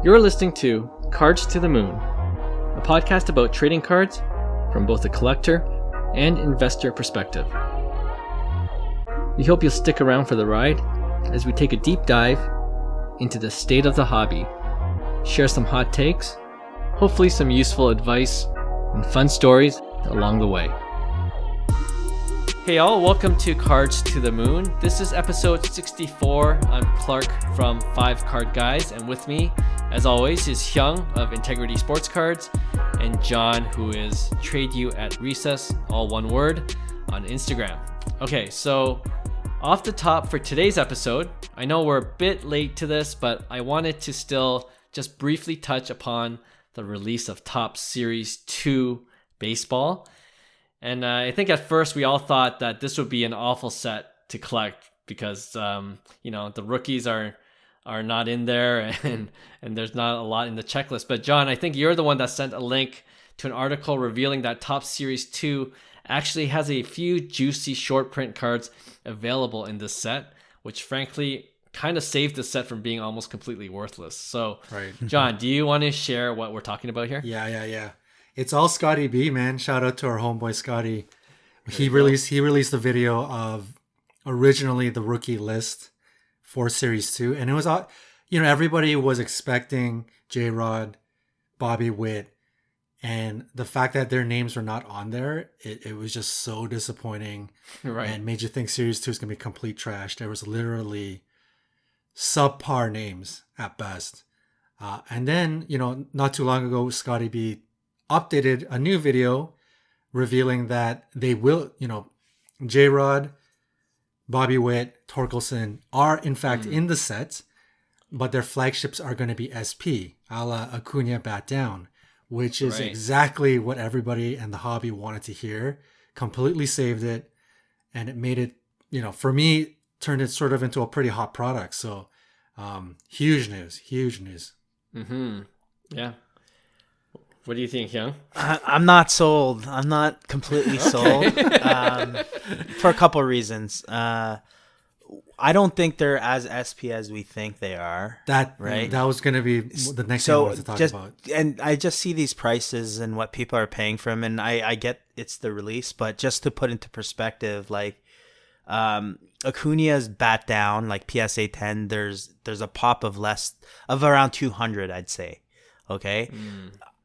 You're listening to Cards to the Moon, a podcast about trading cards from both a collector and investor perspective. We hope you'll stick around for the ride as we take a deep dive into the state of the hobby, share some hot takes, hopefully some useful advice, and fun stories along the way. Hey all, welcome to Cards to the Moon. This is episode 64. I'm Clark from 5 Card Guys, and with me, as always, is Hyung of Integrity Sports Cards and John, who is Trade You at Recess, all one word, on Instagram. Okay, so off the top for today's episode, I know we're a bit late to this, but I wanted to still just briefly touch upon the release of Topps Series 2 Baseball. And I think at first we all thought that this would be an awful set to collect because, the rookies are not in there and there's not a lot in the checklist. But John, I think you're the one that sent a link to an article revealing that Topps Series 2 actually has a few juicy short print cards available in this set, which frankly kind of saved the set from being almost completely worthless. So, right. John, do you want to share what we're talking about here? Yeah. It's all Scotty B, man. Shout out to our homeboy Scotty. He released the video of originally the rookie list for Series 2, and it was all, everybody was expecting J-Rod, Bobby Witt, and the fact that their names were not on there, it was just so disappointing. Right. And made you think Series 2 is going to be complete trash. There was literally subpar names at best. And then, not too long ago, Scotty B updated a new video revealing that they will, J-Rod, Bobby Witt, Torkelson are in fact in the set, but their flagships are going to be SP, a la Acuna Bat Down, which is exactly what everybody and the hobby wanted to hear. Completely saved it, and it made it, for me, turned it sort of into a pretty hot product. So huge news. Mm-hmm. Yeah. What do you think, Hyung? I'm not sold. I'm not completely sold for a couple of reasons. I don't think they're as SP as we think they are. That was going to be the next thing I wanted to talk about. And I just see these prices and what people are paying for them, and I get it's the release, but just to put into perspective, like Acuna's Bat Down, like PSA 10, there's a pop of around 200, I'd say. Okay.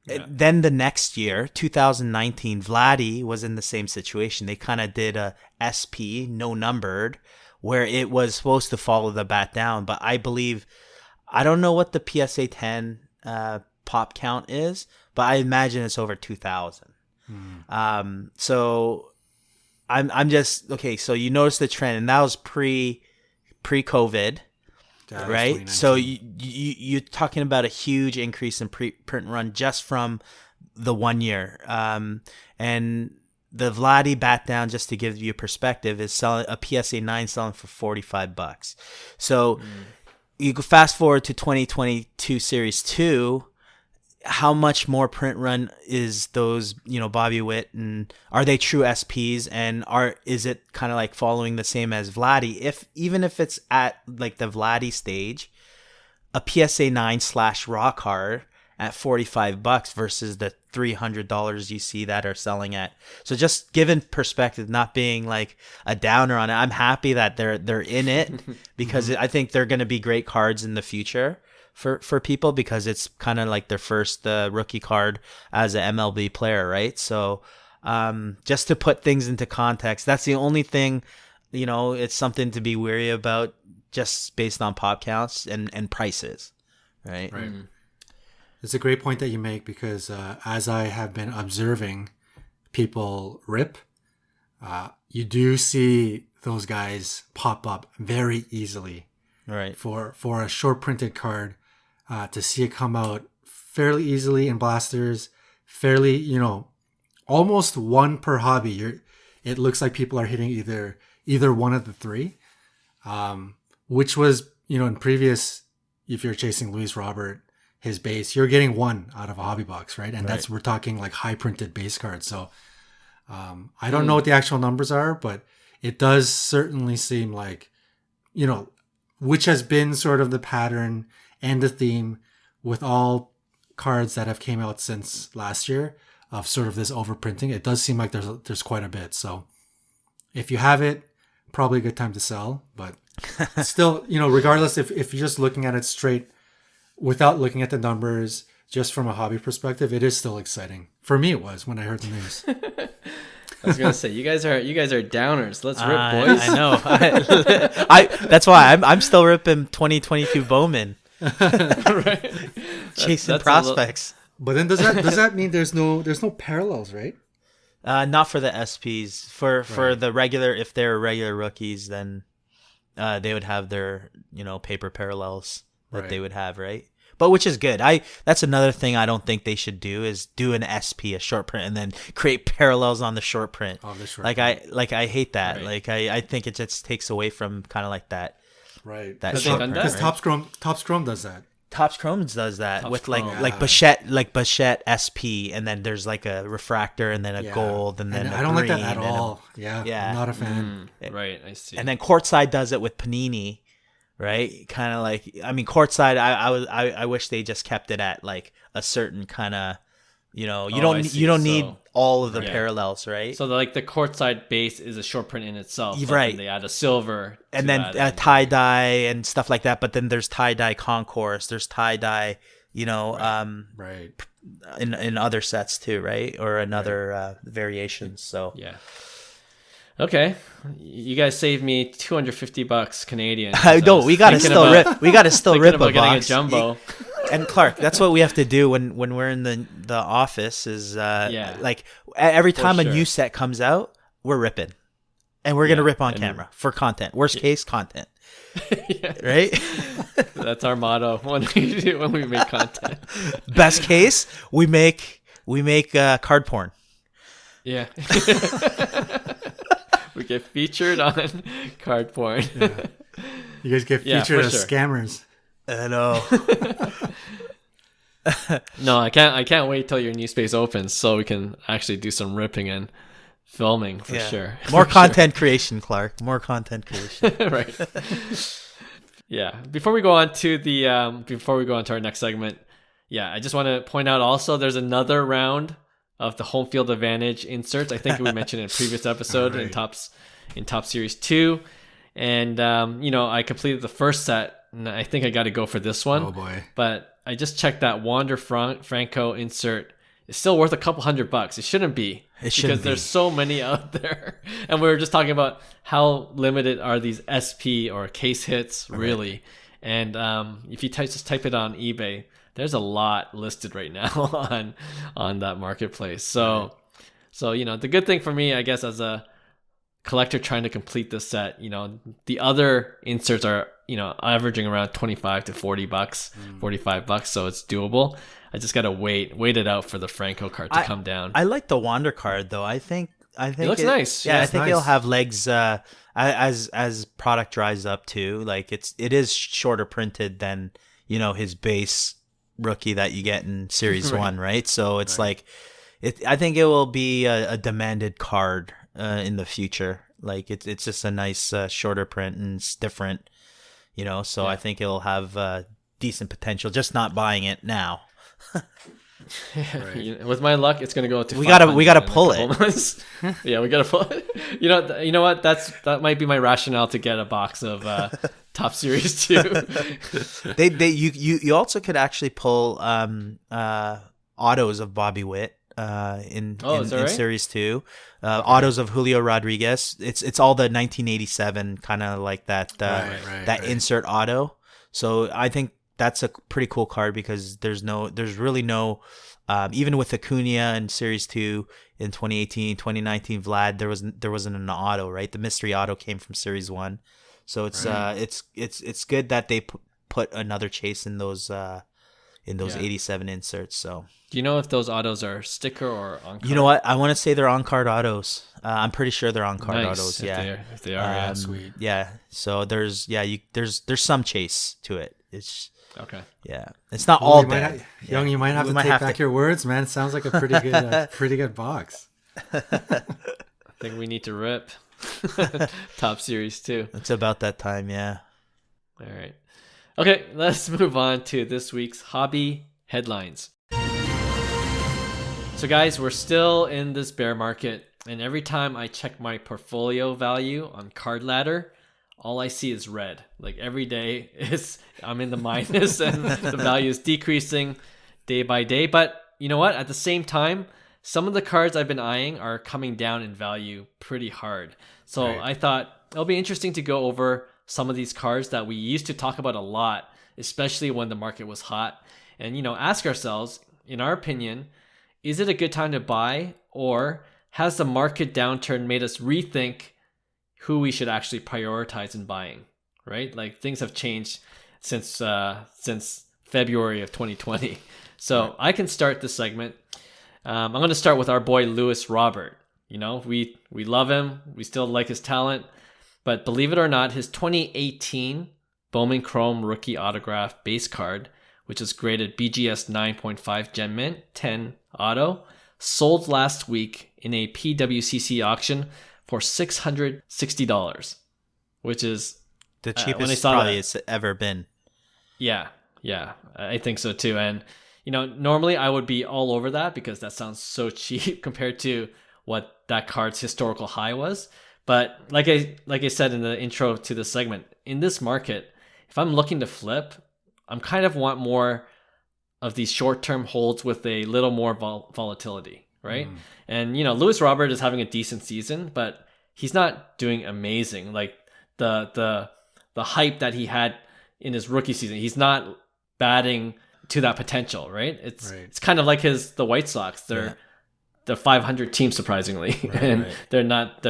Yeah. Then the next year, 2019, Vladdy was in the same situation. They kind of did a SP, no numbered, where it was supposed to follow the Bat Down. But I don't know what the PSA 10 pop count is, but I imagine it's over 2,000. So I'm just, okay, so you notice the trend, and that was pre-COVID. Right, so you're talking about a huge increase in print run just from the 1 year, and the Vladdy Bat Down, just to give you a perspective, is selling a PSA 9 selling for $45. So you go fast forward to 2022 Series 2. How much more print run is those, Bobby Witt, and are they true SPs, and is it kind of like following the same as Vladdy? Even if it's at like the Vladdy stage, a PSA 9 / raw card at $45 versus the $300 you see that are selling at. So just given perspective, not being like a downer on it, I'm happy that they're in it because I think they're going to be great cards in the future for people, because it's kind of like their first rookie card as an MLB player, right? So just to put things into context, that's the only thing, it's something to be wary about just based on pop counts and prices, right? Right. It's a great point that you make, because as I have been observing people rip, you do see those guys pop up very easily. Right. For a short printed card, to see it come out fairly easily in blasters, fairly, almost one per hobby. It looks like people are hitting either one of the three, which was, in previous, if you're chasing Luis Robert, his base, you're getting one out of a hobby box, right? And we're talking like high printed base cards. So I don't know what the actual numbers are, but it does certainly seem like, which has been sort of the pattern and the theme with all cards that have came out since last year of sort of this overprinting, it does seem like there's quite a bit. So if you have it, probably a good time to sell. But still, regardless, if you're just looking at it straight without looking at the numbers, just from a hobby perspective, it is still exciting. For me, it was when I heard the news. I was gonna say you guys are downers. Let's rip, boys. I know. That's why I'm still ripping 2022 Bowman. Right. Chasing prospects. But then does that mean there's no parallels, right? Not for the SPs. For the regular, if they're regular rookies, then they would have their paper parallels that they would have, right? But which is good. That's another thing I don't think they should do is do an SP, a short print, and then create parallels on the short print. On the short print. I hate that. Right. Like I think it just takes away from kind of like that. Right. That short print. Because Topps Chrome does that. Topps Chrome does that Topps with Chrome. like Bichette SP, and then there's like a refractor, and then a gold, and then I don't like that at green, all. I'm not a fan. Right, I see. And then Courtside does it with Panini, right? Kind of like, I mean, Courtside. I wish they just kept it at like a certain kind of, you don't need all of the parallels, right? So the courtside base is a short print in itself, right? And they add a silver, and then tie dye and stuff like that. But then there's tie dye concourse. There's tie dye, right. In other sets too, right? Or another variations. So yeah. Okay, you guys saved me $250 Canadian. I know we gotta still rip. We gotta still rip a getting box. A jumbo. And Clark, that's what we have to do when we're in the office. Is like every time a new set comes out, we're ripping, and we're gonna rip on camera for content. Worst case, content. Right? That's our motto when we make content. Best case, we make card porn. Yeah. We get featured on card porn. Yeah. You guys get featured as scammers. I know. No, I can't wait till your new space opens so we can actually do some ripping and filming for sure. More content creation, Clark. More content creation. Right. Yeah. Before we go on to our next segment, I just want to point out also there's another round of the home field advantage inserts. I think we mentioned in a previous episode in Topps Series 2. And I completed the first set. And I think I got to go for this one. Oh boy! But I just checked that Wander Franco insert. It's still worth a couple $100. It shouldn't be because there's so many out there. And we were just talking about how limited are these SP or case hits really. And if you just type it on eBay, there's a lot listed right now on that marketplace. So the good thing for me, I guess, as a collector trying to complete this set, the other inserts are averaging around $25 to $40, $45, so it's doable. I just gotta wait it out for the Franco card to come down. I like the Wander card though. I think it looks nice. Yeah, I think it'll have legs as product dries up too. Like it is shorter printed than his base rookie that you get in Series 1, right? So it's I think it will be a demanded card in the future. Like it's just a nice shorter print and it's different, so I think it'll have decent potential, just not buying it now. With my luck, it's gonna go to we gotta pull it. Yeah, we gotta pull it. You know what? That might be my rationale to get a box of Topps Series 2. You also could actually pull autos of Bobby Witt in Series 2. Autos of Julio Rodriguez. It's all the 1987 kind of like that insert auto. So I think that's a pretty cool card because there's really no even with Acuna in Series 2 in 2018, 2019 Vlad, there wasn't an auto, right? The mystery auto came from Series 1. So it's good that they put another chase in those 87 inserts. So do you know if those autos are sticker or on card? You know what? I want to say they're on card autos. I'm pretty sure they're on card autos. If they are, sweet. Yeah. So there's some chase to it. It's okay. Yeah. It's not all bad. Young, you might have to take back your words, man. It sounds like a pretty good box. I think we need to rip Topps Series 2. It's about that time, yeah. All right. Okay, let's move on to this week's hobby headlines. So guys, we're still in this bear market, and every time I check my portfolio value on Card Ladder, all I see is red. Like every day I'm in the minus and the value is decreasing day by day. But you know what? At the same time, some of the cards I've been eyeing are coming down in value pretty hard. So I thought it'll be interesting to go over some of these cards that we used to talk about a lot, especially when the market was hot. And, ask ourselves, in our opinion, is it a good time to buy, or has the market downturn made us rethink who we should actually prioritize in buying, right? Like things have changed since February of 2020. So I can start this segment. I'm going to start with our boy, Louis Robert. We love him. We still like his talent. But believe it or not, his 2018 Bowman Chrome Rookie Autograph base card, which is graded BGS 9.5 Gem Mint 10 Auto, sold last week in a PWCC auction for $660, which is the cheapest probably it's ever been. Yeah, I think so too. And normally I would be all over that because that sounds so cheap compared to what that card's historical high was. But like I said in the intro to this segment, in this market, if I'm looking to flip, I'm kind of want more of these short-term holds with a little more volatility, right? And Louis Robert is having a decent season, but he's not doing amazing. Like the hype that he had in his rookie season, he's not batting to that potential, right? It's kind of like the White Sox. They're the 500 team surprisingly, and they're not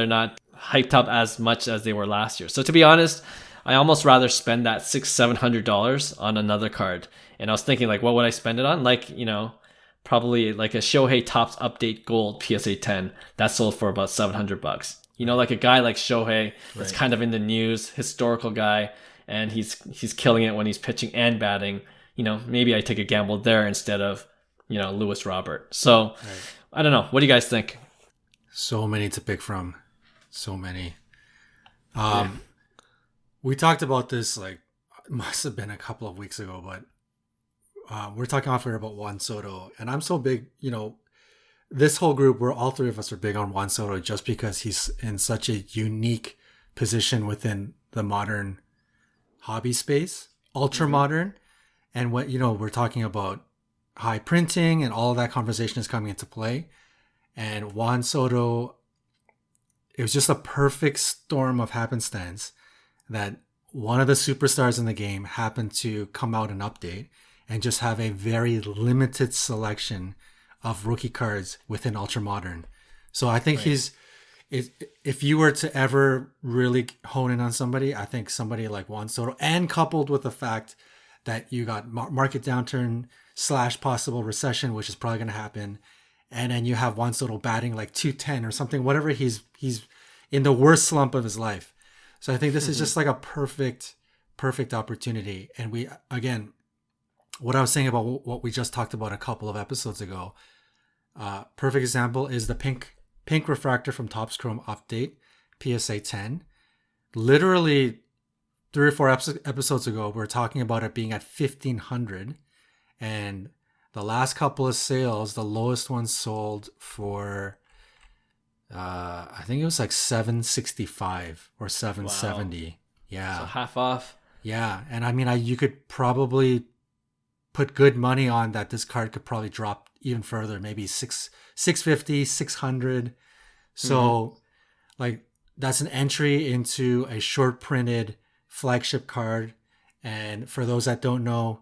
hyped up as much as they were last year. So to be honest, I almost rather spend that $600-700 on another card. And I was thinking, like, what would I spend it on? Like, probably like a Shohei Topps Update Gold PSA 10 that sold for about $700. Like a guy like Shohei that's kind of in the news, historical guy, and he's killing it when he's pitching and batting. Maybe I take a gamble there instead of Louis Robert. So I don't know. What do you guys think? So many to pick from. So many. We talked about this, like, must have been a couple of weeks ago, but we're talking off air about Juan Soto, and I'm so big, this whole group, all three of us are big on Juan Soto just because he's in such a unique position within the modern hobby space, ultra modern. And what, we're talking about high printing and all of that conversation is coming into play. And Juan Soto, it was just a perfect storm of happenstance that one of the superstars in the game happened to come out and update and just have a very limited selection of rookie cards within Ultra Modern. So I think if you were to ever really hone in on somebody, I think somebody like Juan Soto, and coupled with the fact that you got market downturn / possible recession, which is probably going to happen, and then you have Juan Soto batting like 210 or something, whatever, he's in the worst slump of his life. So I think this is just like a perfect opportunity. And we, again, what I was saying about what we just talked about a couple of episodes ago, perfect example is the pink refractor from Topps Chrome Update, PSA 10. Literally 3 or 4 episodes ago, we were talking about it being at 1,500. And the last couple of sales, the lowest one sold for, I think it was like $765 or $770. Wow. Yeah. So half off. Yeah. And I mean, you could probably put good money on that this card could probably drop even further, maybe $650, $600. So like that's an entry into a short printed flagship card. And for those that don't know,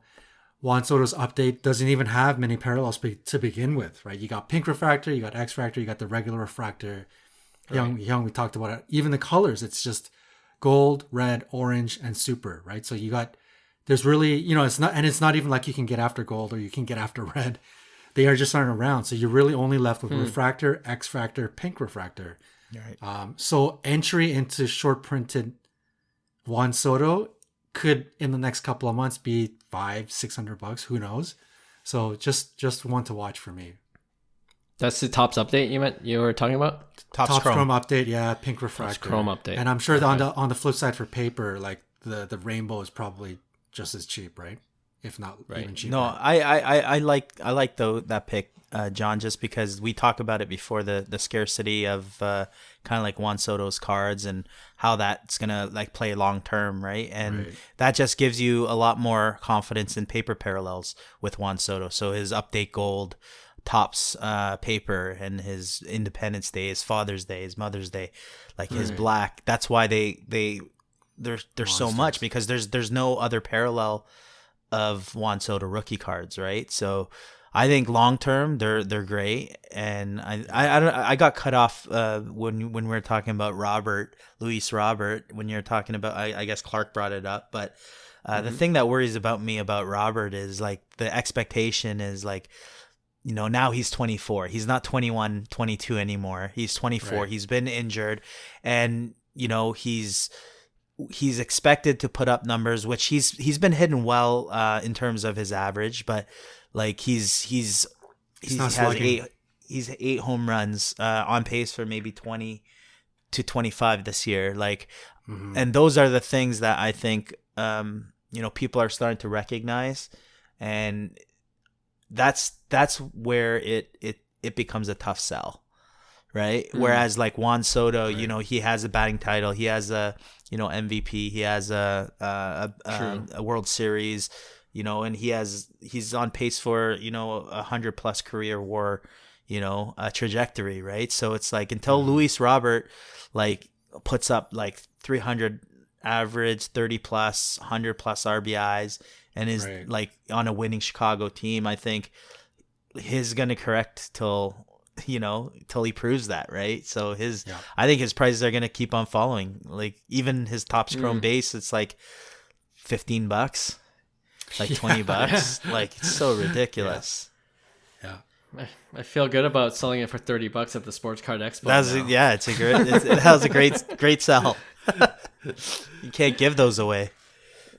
Juan Soto's update doesn't even have many parallels to begin with, right? You got pink refractor, you got X refractor, you got the regular refractor. Hyung, we talked about it. Even the colors, it's just gold, red, orange, and super, right? So there's really, it's not even like you can get after gold or you can get after red. They are just aren't around. So you're really only left with refractor, X refractor, pink refractor. Right. So entry into short printed Juan Soto could in the next couple of months be $500-600, who knows? So just one to watch for me. That's the Topps update you were talking about? Topps Chrome update, yeah, pink refractor. Topps Chrome update. And I'm sure on the flip side for paper, like the rainbow is probably just as cheap, right? If not Right. even cheaper. No, I like that pick, John, just because we talked about it before, the scarcity of kind of like Juan Soto's cards and how that's gonna like play long term, right? And that just gives you a lot more confidence in paper parallels with Juan Soto. So his update gold, Topps paper, and his Independence Day, his Father's Day, his Mother's Day, like his black. That's why there's so much, because there's no other parallel of Juan Soto rookie cards, right? So I think long term they're great, and I got cut off when we were talking about Luis Robert, when you're talking about, I guess Clark brought it up, but the thing that worries about me about Robert is like the expectation is like, now he's 24. He's not 21, 22 anymore. He's 24. Right. He's been injured, and he's expected to put up numbers, which he's been hitting well in terms of his average, but like he has 8 home runs, on pace for maybe 20 to 25 this year. Like, and those are the things that I think people are starting to recognize, and that's where it becomes a tough sell. Right. Whereas like Juan Soto, he has a batting title, he has a MVP, he has a World Series, and he's on pace for 100+ career WAR, trajectory, right? So it's like until Luis Robert like puts up like 300 average, 30+, 100+ RBIs, and is like on a winning Chicago team, I think he's gonna correct till he proves that, right? So I think his prices are going to keep on falling. Like even his Topps Chrome base, it's like $15, like $20. Like it's so ridiculous. Yeah. I feel good about selling it for $30 at the Sports Card Expo. That was a great sell. You can't give those away.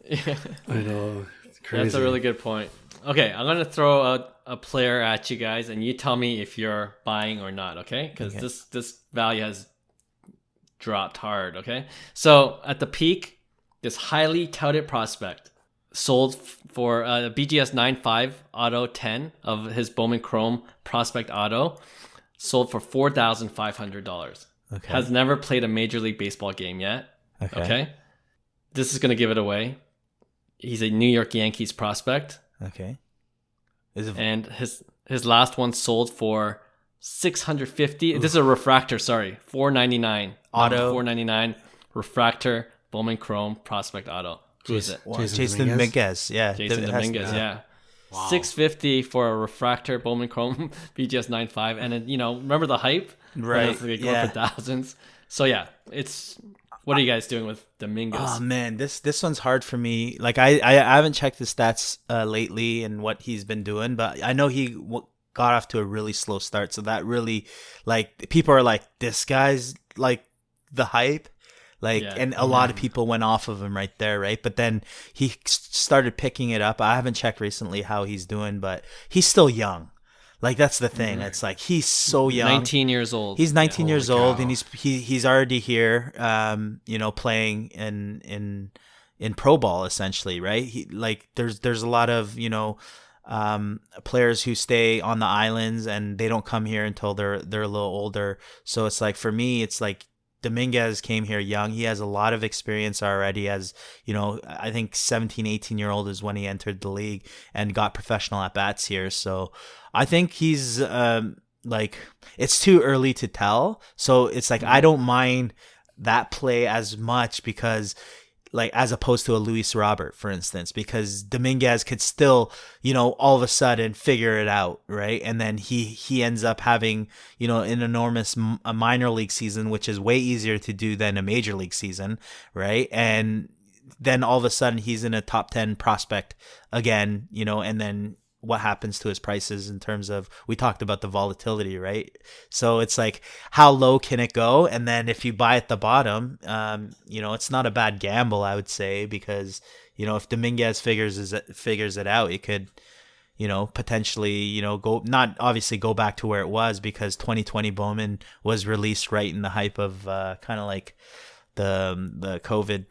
Yeah. I know. It's crazy. That's a really good point. Okay, I'm going to throw out a player at you guys, and you tell me if you're buying or not, okay? Because this value has dropped hard, okay? So at the peak, this highly touted prospect sold for a BGS 9.5 auto 10 of his Bowman Chrome prospect auto, sold for $4,500. Okay. Has never played a Major League Baseball game yet. Okay? This is going to give it away. He's a New York Yankees prospect. Okay. And his last one sold for $650. This is a refractor, sorry. $499. Auto. $499 refractor Bowman Chrome prospect auto. Who is it? Jason Dominguez. Yeah. Jason Dominguez, yeah. Wow. $650 for a refractor Bowman Chrome BGS 9.5. And then, remember the hype? Right. It's like going for thousands. So yeah, what are you guys doing with Dominguez? Oh man, this one's hard for me. Like I haven't checked the stats lately and what he's been doing, but I know he got off to a really slow start. So that really, like, people are like, this guy's like the hype, and a lot of people went off of him right there, right? But then he started picking it up. I haven't checked recently how he's doing, but he's still young. Like that's the thing. It's like he's so young. 19 years old. He's 19 years old, and he's already here. Playing in pro ball essentially, right? There's a lot of players who stay on the islands and they don't come here until they're a little older. So it's like for me, it's like Dominguez came here young. He has a lot of experience already. As I think 17, 18-year-old is when he entered the league and got professional at bats here. So I think he's it's too early to tell. So it's like I don't mind that play as much because as opposed to a Luis Robert, for instance, because Dominguez could still, all of a sudden figure it out, right? And then he ends up having, an enormous minor league season, which is way easier to do than a major league season, right? And then all of a sudden he's in a top 10 prospect again, and then what happens to his prices in terms of, we talked about the volatility, right? So it's like, how low can it go? And then if you buy at the bottom, it's not a bad gamble, I would say, because, if Dominguez figures it out, it could, potentially, not obviously go back to where it was, because 2020 Bowman was released right in the hype of kind of like the COVID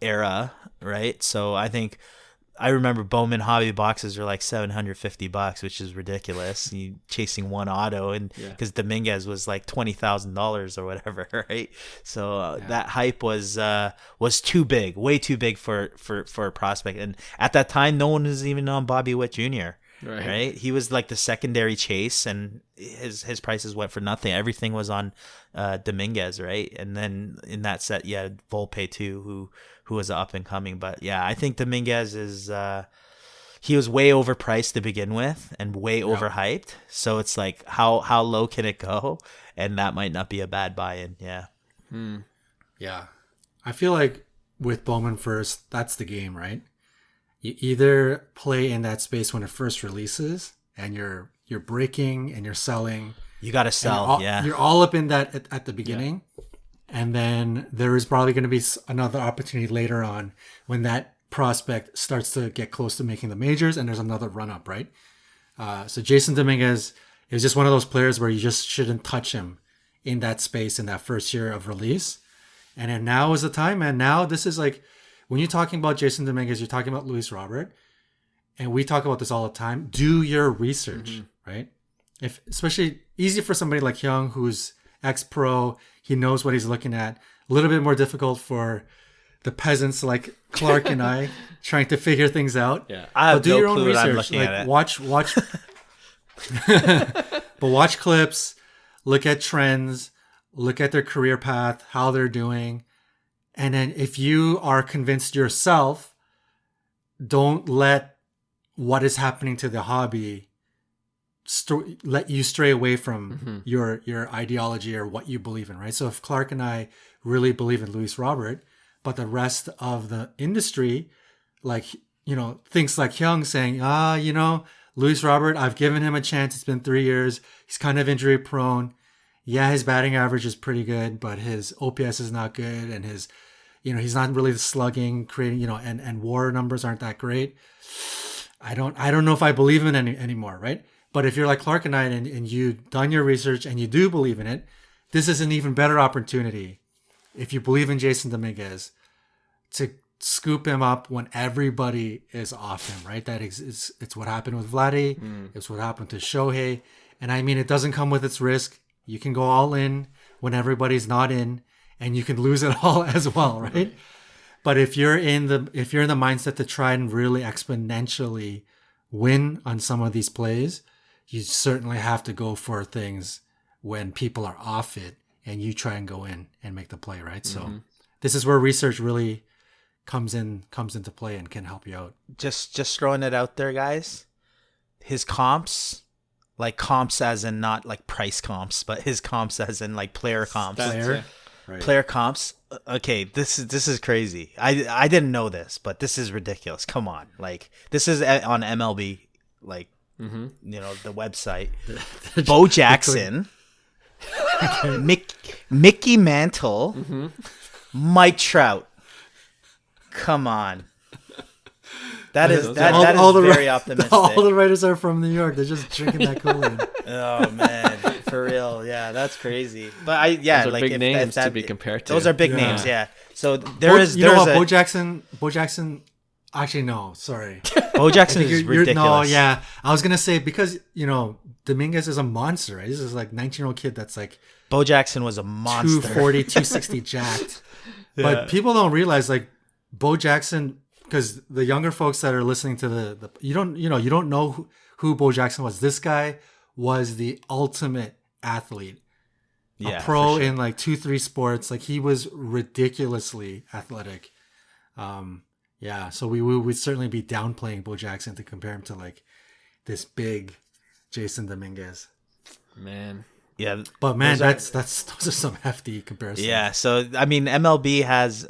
era, right? So I think I remember Bowman hobby boxes are like $750, which is ridiculous. You chasing one auto, and because Dominguez was like $20,000 or whatever, right? So that hype was too big, way too big for a prospect. And at that time, no one was even on Bobby Witt Jr. Right? He was like the secondary chase, and his prices went for nothing. Everything was on Dominguez, right? And then in that set, you had Volpe too, who was up and coming. But yeah, I think Dominguez is he was way overpriced to begin with and way overhyped. So it's like how low can it go? And that might not be a bad buy-in. Yeah. Yeah. I feel like with Bowman first, that's the game, right? You either play in that space when it first releases and you're breaking and you're selling. You got to sell. You're all up in that at the beginning. Yeah. And then there is probably going to be another opportunity later on when that prospect starts to get close to making the majors and there's another run up, right? So Jason Dominguez is just one of those players where you just shouldn't touch him in that space in that first year of release. And then now is the time, and now this is like, when you're talking about Jason Dominguez, you're talking about Luis Robert. And we talk about this all the time. Do your research, right? Especially easy for somebody like Hyung, who's ex-pro, he knows what he's looking at. A little bit more difficult for the peasants like Clark and I trying to figure things out. Yeah, I have no clue what I'm looking at. Watch, but watch clips, look at trends, look at their career path, how they're doing, and then if you are convinced yourself, don't let what is happening to the hobby let you stray away from your ideology or what you believe in, right? So if Clark and I really believe in Luis Robert, but the rest of the industry, like, thinks like Hyung saying, Luis Robert, I've given him a chance. It's been 3 years. He's kind of injury prone. Yeah, his batting average is pretty good, but his OPS is not good. And his, he's not really slugging, creating, and WAR numbers aren't that great. I don't know if I believe in it anymore, right? But if you're like Clark and I, and you've done your research and you do believe in it, this is an even better opportunity, if you believe in Jason Dominguez, to scoop him up when everybody is off him, right? It's what happened with Vladdy. It's what happened to Shohei. And I mean, it doesn't come with its risk. You can go all in when everybody's not in, and you can lose it all as well, right? But if you're in the mindset to try and really exponentially win on some of these plays, you certainly have to go for things when people are off it and you try and go in and make the play, right? So this is where research really comes into play and can help you out. Just throwing it out there, guys. His comps, like comps as in not like price comps, but his comps as in like player comps. Player comps. Okay, this is crazy. I didn't know this, but this is ridiculous. Come on, like this is on MLB, like the website. Bo Jackson, Mickey Mantle, Mike Trout. Come on. That is very optimistic. All the writers are from New York. They're just drinking that Kool-Aid. Oh man, for real. Yeah, that's crazy. But those are big names to be compared to. Those are big names. Yeah. So Bo Jackson. Actually, no. Sorry. Bo Jackson is ridiculous. No, yeah. I was gonna say because Dominguez is a monster. Right? This is like 19-year-old kid that's like Bo Jackson was a monster. 240, 260 jacked. Yeah. But people don't realize like Bo Jackson. Because the younger folks that are listening to the you don't know who Bo Jackson was. This guy was the ultimate athlete, a pro in like 2-3 sports. Like he was ridiculously athletic. So we would certainly be downplaying Bo Jackson to compare him to like this big Jason Dominguez. Man. Yeah, but man, those are some hefty comparisons. Yeah, so I mean, MLB has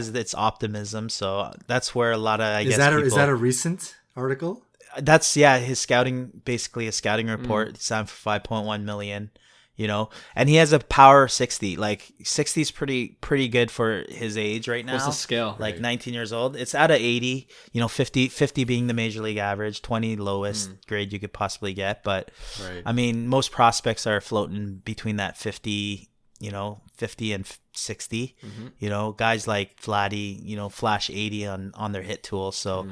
its optimism, so that's where a lot of is that a recent article? That's his scouting, basically a scouting report. It's signed for $5.1 million. And he has a power 60. Like 60 is pretty good for his age right now. What's the scale? Like 19 years old. It's out of 80. 50 being the major league average, 20 lowest grade you could possibly get. But I mean, most prospects are floating between that 50, 50 and 60. Guys like Vladdy, flash 80 on their hit tool. So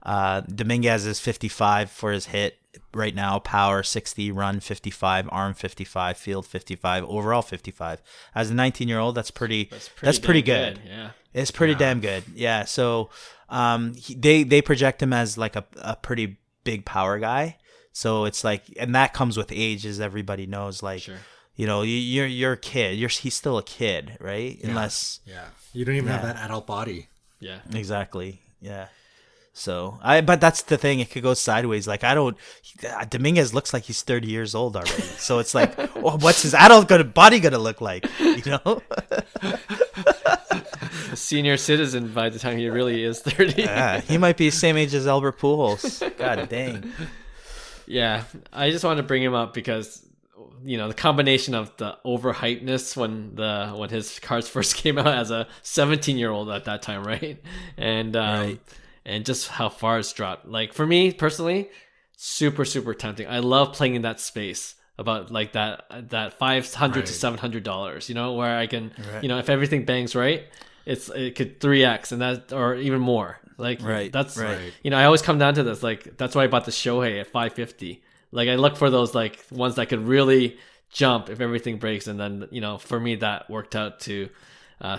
Dominguez is 55 for his hit right now. Power 60, run 55, arm 55, field 55, overall 55. As a 19-year-old, that's pretty good. Yeah, it's pretty damn good. Yeah. So they project him as like a pretty big power guy. So it's like, and that comes with age, as everybody knows. Like, sure. you know, you're a kid. He's still a kid, right? Unless you don't even have that adult body. Yeah, exactly. Yeah. So but that's the thing. It could go sideways. Like Dominguez looks like he's 30 years old already. So it's like, well, what's his adult body gonna look like? You know, a senior citizen by the time he really is 30. Yeah, he might be the same age as Albert Pujols. God dang. Yeah, I just wanted to bring him up because, you know, the combination of the overhypeness when his cards first came out as a 17-year-old at that time, right? And and just how far it's dropped. Like, for me personally, super tempting. I love playing in that space about like that $500 to $700, you know, where I can, you know, if everything bangs right, it could 3x and that, or even more. Like, that's you know, I always come down to this. Like, that's why I bought the Shohei at 550. Like, I look for those like ones that could really jump if everything breaks, and then, you know, for me that worked out to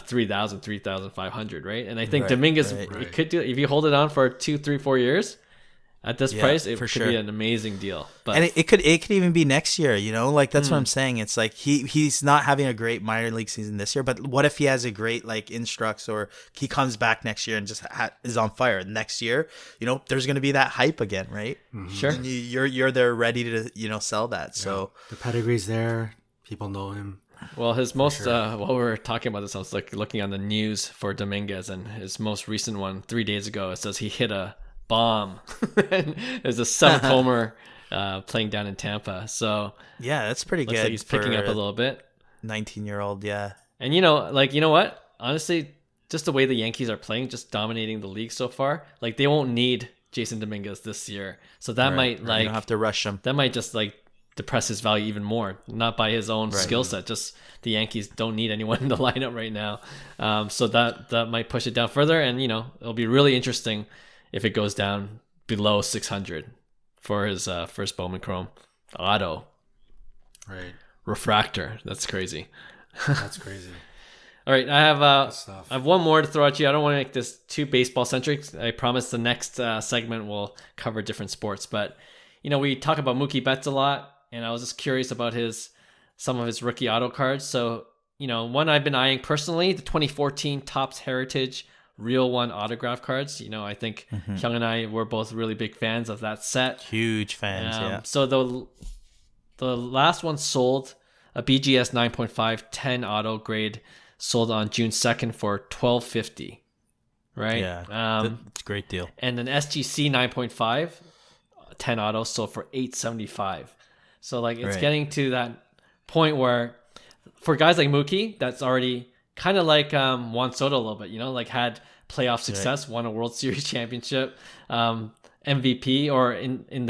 3,500, right? And I think Dominguez, it could do, if you hold it on for 2, 3, 4 years at this price, it could be an amazing deal. But and it could even be next year, you know, like that's what I'm saying. It's like he's not having a great minor league season this year, but what if he has a great like instructs, or he comes back next year and just is on fire next year? You know, there's going to be that hype again, right? Sure. And you're there ready to, you know, sell that. So the pedigree's there, people know him. Well, his most while we were talking about this, I was like looking on the news for Dominguez, and his most recent one 3 days ago, it says he hit a bomb. There's a 7th homer playing down in Tampa. So yeah, that's pretty good. Like he's picking up a little bit. 19-year-old, yeah. And you know, like, you know what? Honestly, just the way the Yankees are playing, just dominating the league so far, like they won't need Jason Dominguez this year. So that might like, you don't have to rush him. That might just like depress his value even more, not by his own skill set, just the Yankees don't need anyone in the lineup right now. So that might push it down further, and you know, it'll be really interesting if it goes down below 600 for his first Bowman Chrome auto. Right. Refractor. That's crazy. That's crazy. All right, I have one more to throw at you. I don't want to make this too baseball centric. I promise the next segment will cover different sports, but you know, we talk about Mookie Betts a lot, and I was just curious about some of his rookie auto cards. So, you know, one I've been eyeing personally, the 2014 Topps Heritage Real One autograph cards. You know, I think Hyung and I were both really big fans of that set. Huge fans, yeah. So the last one sold, a BGS 9.5 10 auto grade, sold on June 2nd for $1,250, right? Yeah, it's a great deal. And an SGC 9.5 10 auto sold for $875. So like it's getting to that point where for guys like Mookie, that's already kind of like Juan Soto a little bit, you know, like had playoff success, won a World Series championship, MVP, or in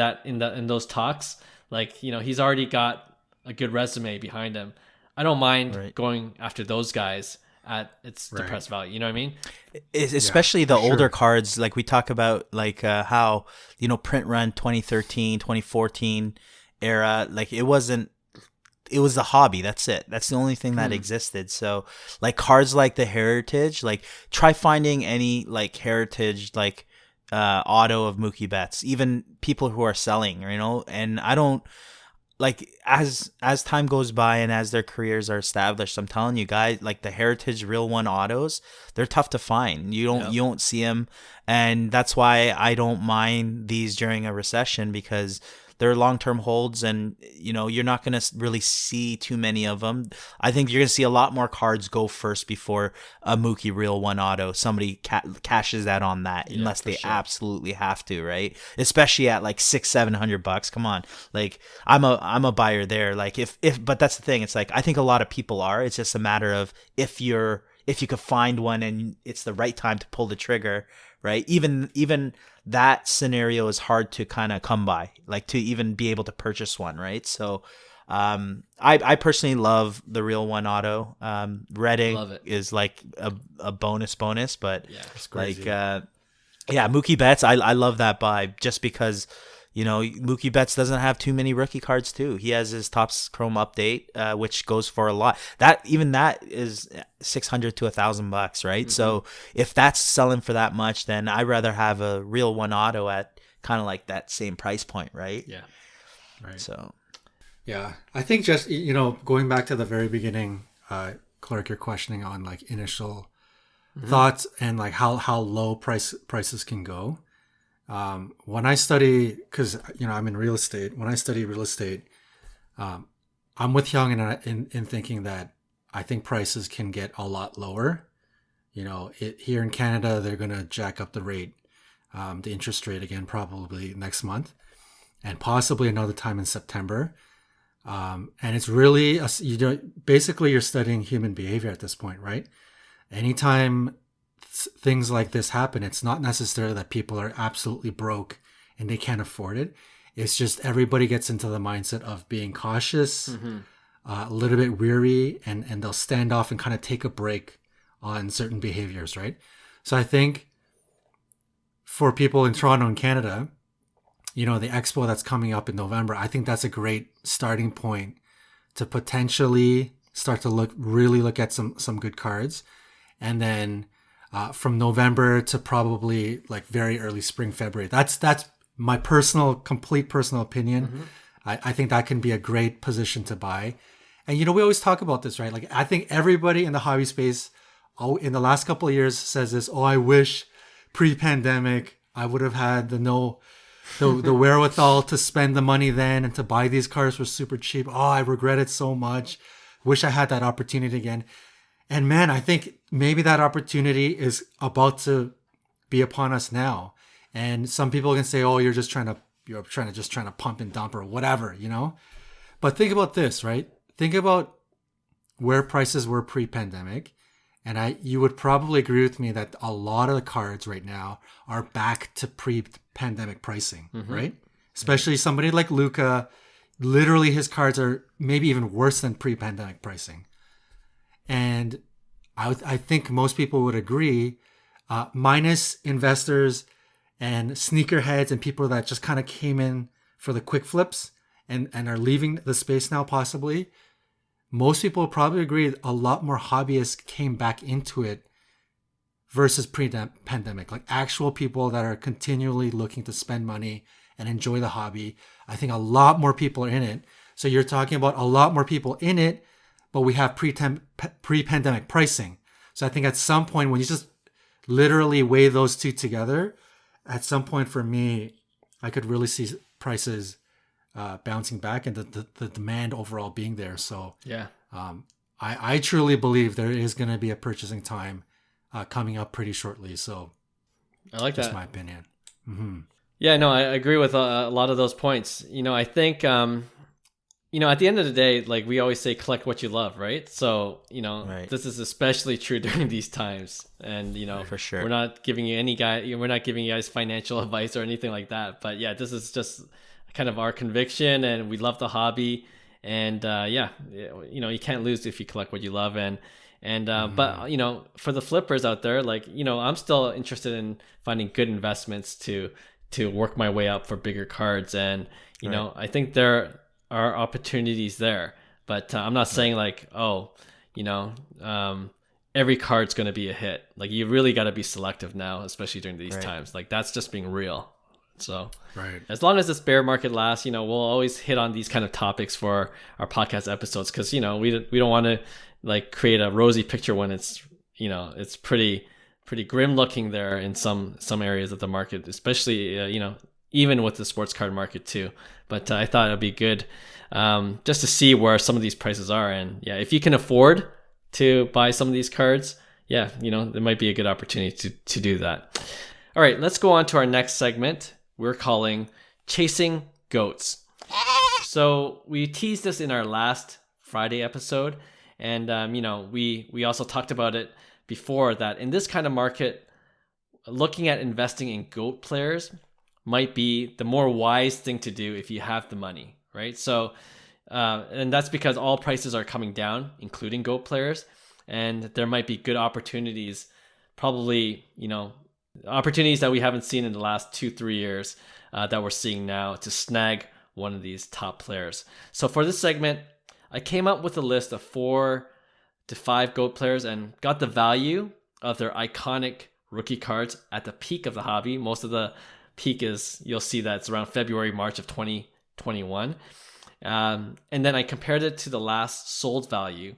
those talks, like, you know, he's already got a good resume behind him. I don't mind going after those guys at its depressed value. You know what I mean? Especially the older cards, like we talk about, like how, you know, print run 2013, 2014 era, like it was a hobby. That's it. That's the only thing that existed. So like cards like the Heritage, like try finding any like Heritage, like auto of Mookie Betts, even people who are selling, you know, and I don't, like as time goes by and as their careers are established, I'm telling you guys, like the Heritage Real One autos, they're tough to find. You don't see them, and that's why I don't mind these during a recession, because they're long-term holds, and you know, you're not going to really see too many of them. I think you're going to see a lot more cards go first before a Mookie Real One auto. Somebody cashes that on that, unless they absolutely have to, right? Especially at like $600-700. Come on, like I'm a buyer there. Like if but that's the thing. It's like I think a lot of people are. It's just a matter of if you could find one and it's the right time to pull the trigger, right? Even that scenario is hard to kind of come by, like to even be able to purchase one, right? So I personally love the Real One auto. Redding is like a bonus, but it's crazy. Like Yeah, Mookie Betts, I love that buy just because, Mookie Betts doesn't have too many rookie cards too. He has his Topps Chrome update, which goes for a lot. That is $600 to $1,000, right? Mm-hmm. So if that's selling for that much, then I'd rather have a real one auto at kind of like that same price point, right? Yeah. Right. So. Yeah, I think just, going back to the very beginning, Clark, you're questioning on like initial thoughts and like how low prices can go. When I study, because I'm in real estate. When I study real estate, I'm with Hyung in thinking that I think prices can get a lot lower. Here in Canada, they're gonna jack up the rate, the interest rate again, probably next month, and possibly another time in September. And it's really basically you're studying human behavior at this point, right? Anytime things like this happen, it's not necessarily that people are absolutely broke and they can't afford it. It's just everybody gets into the mindset of being cautious, a little bit weary, and they'll stand off and kind of take a break on certain behaviors, right? So I think for people in Toronto and Canada, the expo that's coming up in November, I think that's a great starting point to potentially start to look at some good cards. And then from November to probably like very early spring, February. That's my complete personal opinion. I think that can be a great position to buy. And, we always talk about this, right? Like, I think everybody in the hobby space in the last couple of years says this, I wish pre-pandemic I would have had the wherewithal to spend the money then and to buy these cars for super cheap. I regret it so much. Wish I had that opportunity again. And man, I think maybe that opportunity is about to be upon us now. And some people can say, you're trying to pump and dump or whatever, But think about this, right? Think about where prices were pre-pandemic. And you would probably agree with me that a lot of the cards right now are back to pre-pandemic pricing, right? Especially somebody like Luka, literally his cards are maybe even worse than pre-pandemic pricing. And I think most people would agree, minus investors and sneakerheads and people that just kind of came in for the quick flips and are leaving the space now possibly. Most people will probably agree a lot more hobbyists came back into it versus pre-pandemic. Like actual people that are continually looking to spend money and enjoy the hobby. I think a lot more people are in it. So you're talking about a lot more people in it, but we have pre-pandemic pricing. So I think at some point when you just literally weigh those two together, at some point for me, I could really see prices bouncing back and the demand overall being there. So yeah, I truly believe there is going to be a purchasing time coming up pretty shortly. So I like that. That's my opinion. Yeah, no, I agree with a lot of those points. I think, at the end of the day, like we always say, collect what you love, right? So, right. This is especially true during these times. And, for sure, we're not giving you guys financial advice or anything like that. But yeah, this is just kind of our conviction, and we love the hobby. And you can't lose if you collect what you love. But for the flippers out there, like, I'm still interested in finding good investments to work my way up for bigger cards. And, I think there are opportunities there, but I'm not saying like, every card's going to be a hit. Like you really got to be selective now, especially during these times. Like that's just being real. So as long as this bear market lasts, we'll always hit on these kind of topics for our podcast episodes. Cause we don't want to like create a rosy picture when it's, it's pretty grim looking there in some areas of the market, especially, even with the sports card market too. But I thought it'd be good just to see where some of these prices are. And yeah, if you can afford to buy some of these cards, there might be a good opportunity to do that. All right, let's go on to our next segment. We're calling Chasing Goats. So we teased this in our last Friday episode. And, we also talked about it before that in this kind of market, looking at investing in GOAT players might be the more wise thing to do if you have the money, right? So, and that's because all prices are coming down, including GOAT players, and there might be good opportunities, probably, opportunities that we haven't seen in the last 2-3 years that we're seeing now to snag one of these top players. So for this segment, I came up with a list of 4 to 5 GOAT players and got the value of their iconic rookie cards at the peak of the hobby. Most of the peak is, you'll see that it's around February, March of 2021. And then I compared it to the last sold value.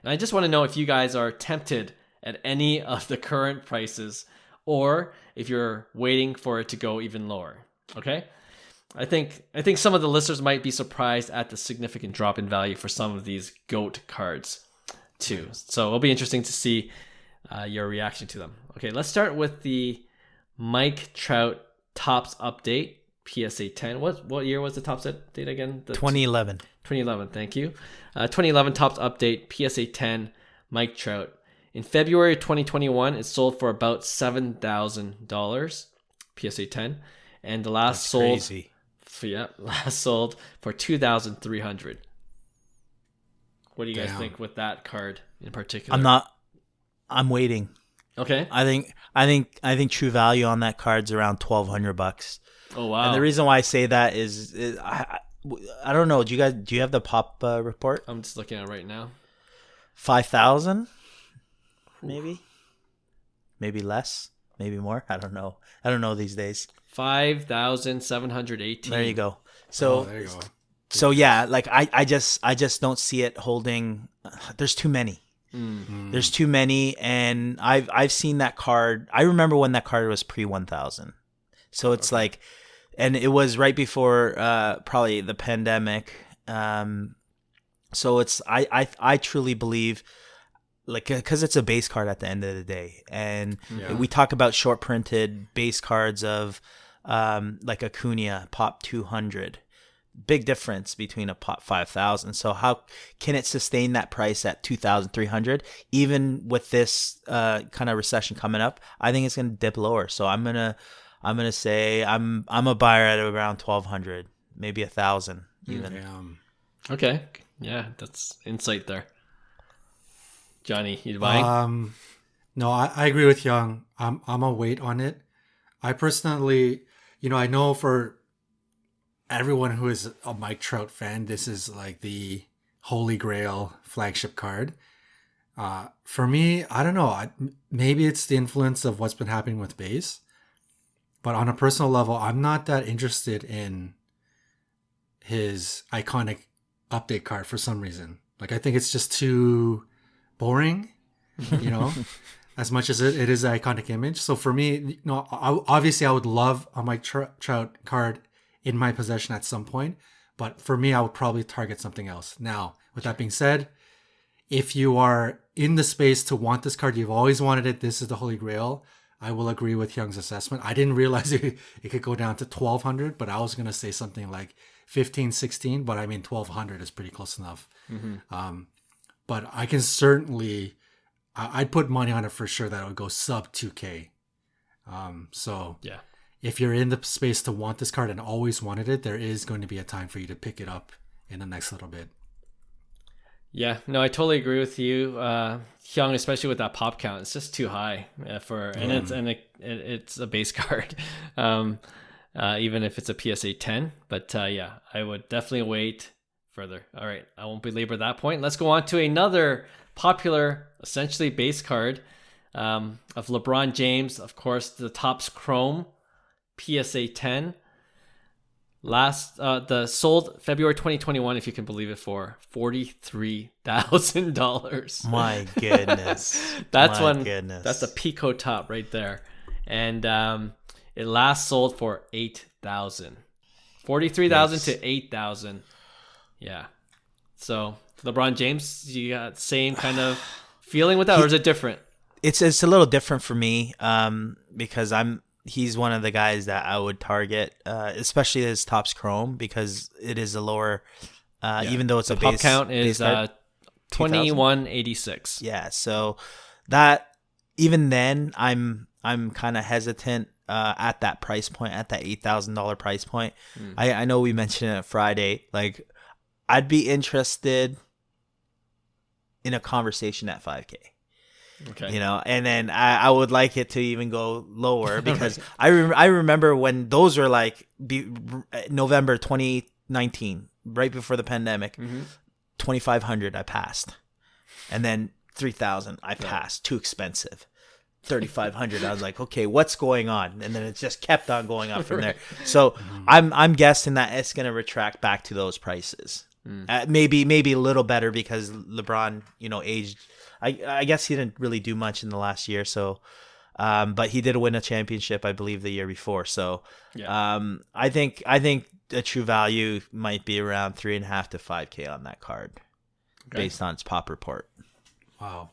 And I just want to know if you guys are tempted at any of the current prices or if you're waiting for it to go even lower. Okay? I think some of the listeners might be surprised at the significant drop in value for some of these GOAT cards too. So it'll be interesting to see your reaction to them. Okay, let's start with the Mike Trout Topps update, PSA 10. What year was the Topps update again? 2011. 2011, thank you. 2011 Topps update, PSA 10, Mike Trout. In February 2021, it sold for about $7,000, PSA 10. And the last crazy. Last sold for $2,300. What do you guys Damn. think with that card in particular? I'm waiting. Okay. I think true value on that card's around $1,200. Oh wow. And the reason why I say that is I don't know. Do you have the pop report? I'm just looking at it right now. 5,000? Maybe less, maybe more. I don't know these days. 5,718. There you go. So there you go. So yeah, like I just don't see it holding. There's too many. There's too many, and I've seen that card. I remember when that card was pre-1,000. So it's like, and it was right before probably the pandemic. So it's I truly believe, like, because it's a base card at the end of the day, and we talk about short printed base cards of like Acuna Pop 200. Big difference between a Pop 5,000. So how can it sustain that price at 2,300 even with this kind of recession coming up? I think it's going to dip lower. So I'm gonna say I'm a buyer at around 1,200, maybe 1,000 even. Okay, yeah, that's insight there. Johnny, you buying? No, I agree with Hyung. I'm a wait on it. I personally, I know for everyone who is a Mike Trout fan, this is like the holy grail flagship card. For me, I don't know. Maybe it's the influence of what's been happening with base. But on a personal level, I'm not that interested in his iconic update card for some reason. Like, I think it's just too boring, as much as it is an iconic image. So for me, obviously I would love a Mike Trout card in my possession at some point, but for me, I would probably target something else. Now, with that being said, if you are in the space to want this card, you've always wanted it, this is the holy grail, I will agree with Hyung's assessment. I didn't realize it could go down to 1,200, but I was going to say something like 15, 16, but I mean 1,200 is pretty close enough. But I can certainly, I'd put money on it for sure that it would go sub 2K. So yeah. If you're in the space to want this card and always wanted it, there is going to be a time for you to pick it up in the next little bit. Yeah, no, I totally agree with you, Hyung, especially with that pop count. It's just too high it's a base card, even if it's a PSA 10. But yeah, I would definitely wait further. All right, I won't belabor that point. Let's go on to another popular, essentially base card of LeBron James. Of course, the Topps Chrome PSA 10. The sold February 2021, if you can believe it, for $43,000. My goodness. That's a Pico top right there. And it last sold for $8,000. $43,000 to $8,000. Yeah. So LeBron James, you got the same kind of feeling with that, or is it different? It's a little different for me, because he's one of the guys that I would target, especially his Topps Chrome, because it is a lower, even though it's the a pop base count is 2186. Yeah, so that even then I'm kind of hesitant at that price point, at that $8,000 price point. I know we mentioned it Friday. Like, I'd be interested in a conversation at $5K. Okay. And then I would like it to even go lower because I remember when those were like November 2019, right before the pandemic, 2,500 I passed, and then 3,000 I passed, too expensive. 3,500 I was like, okay, what's going on? And then it just kept on going up from there. So I'm guessing that it's going to retract back to those prices. Maybe a little better because LeBron aged. I guess he didn't really do much in the last year, so but he did win a championship, I believe, the year before. So I think the true value might be around 3.5 to 5K on that card, based on its pop report. Wow.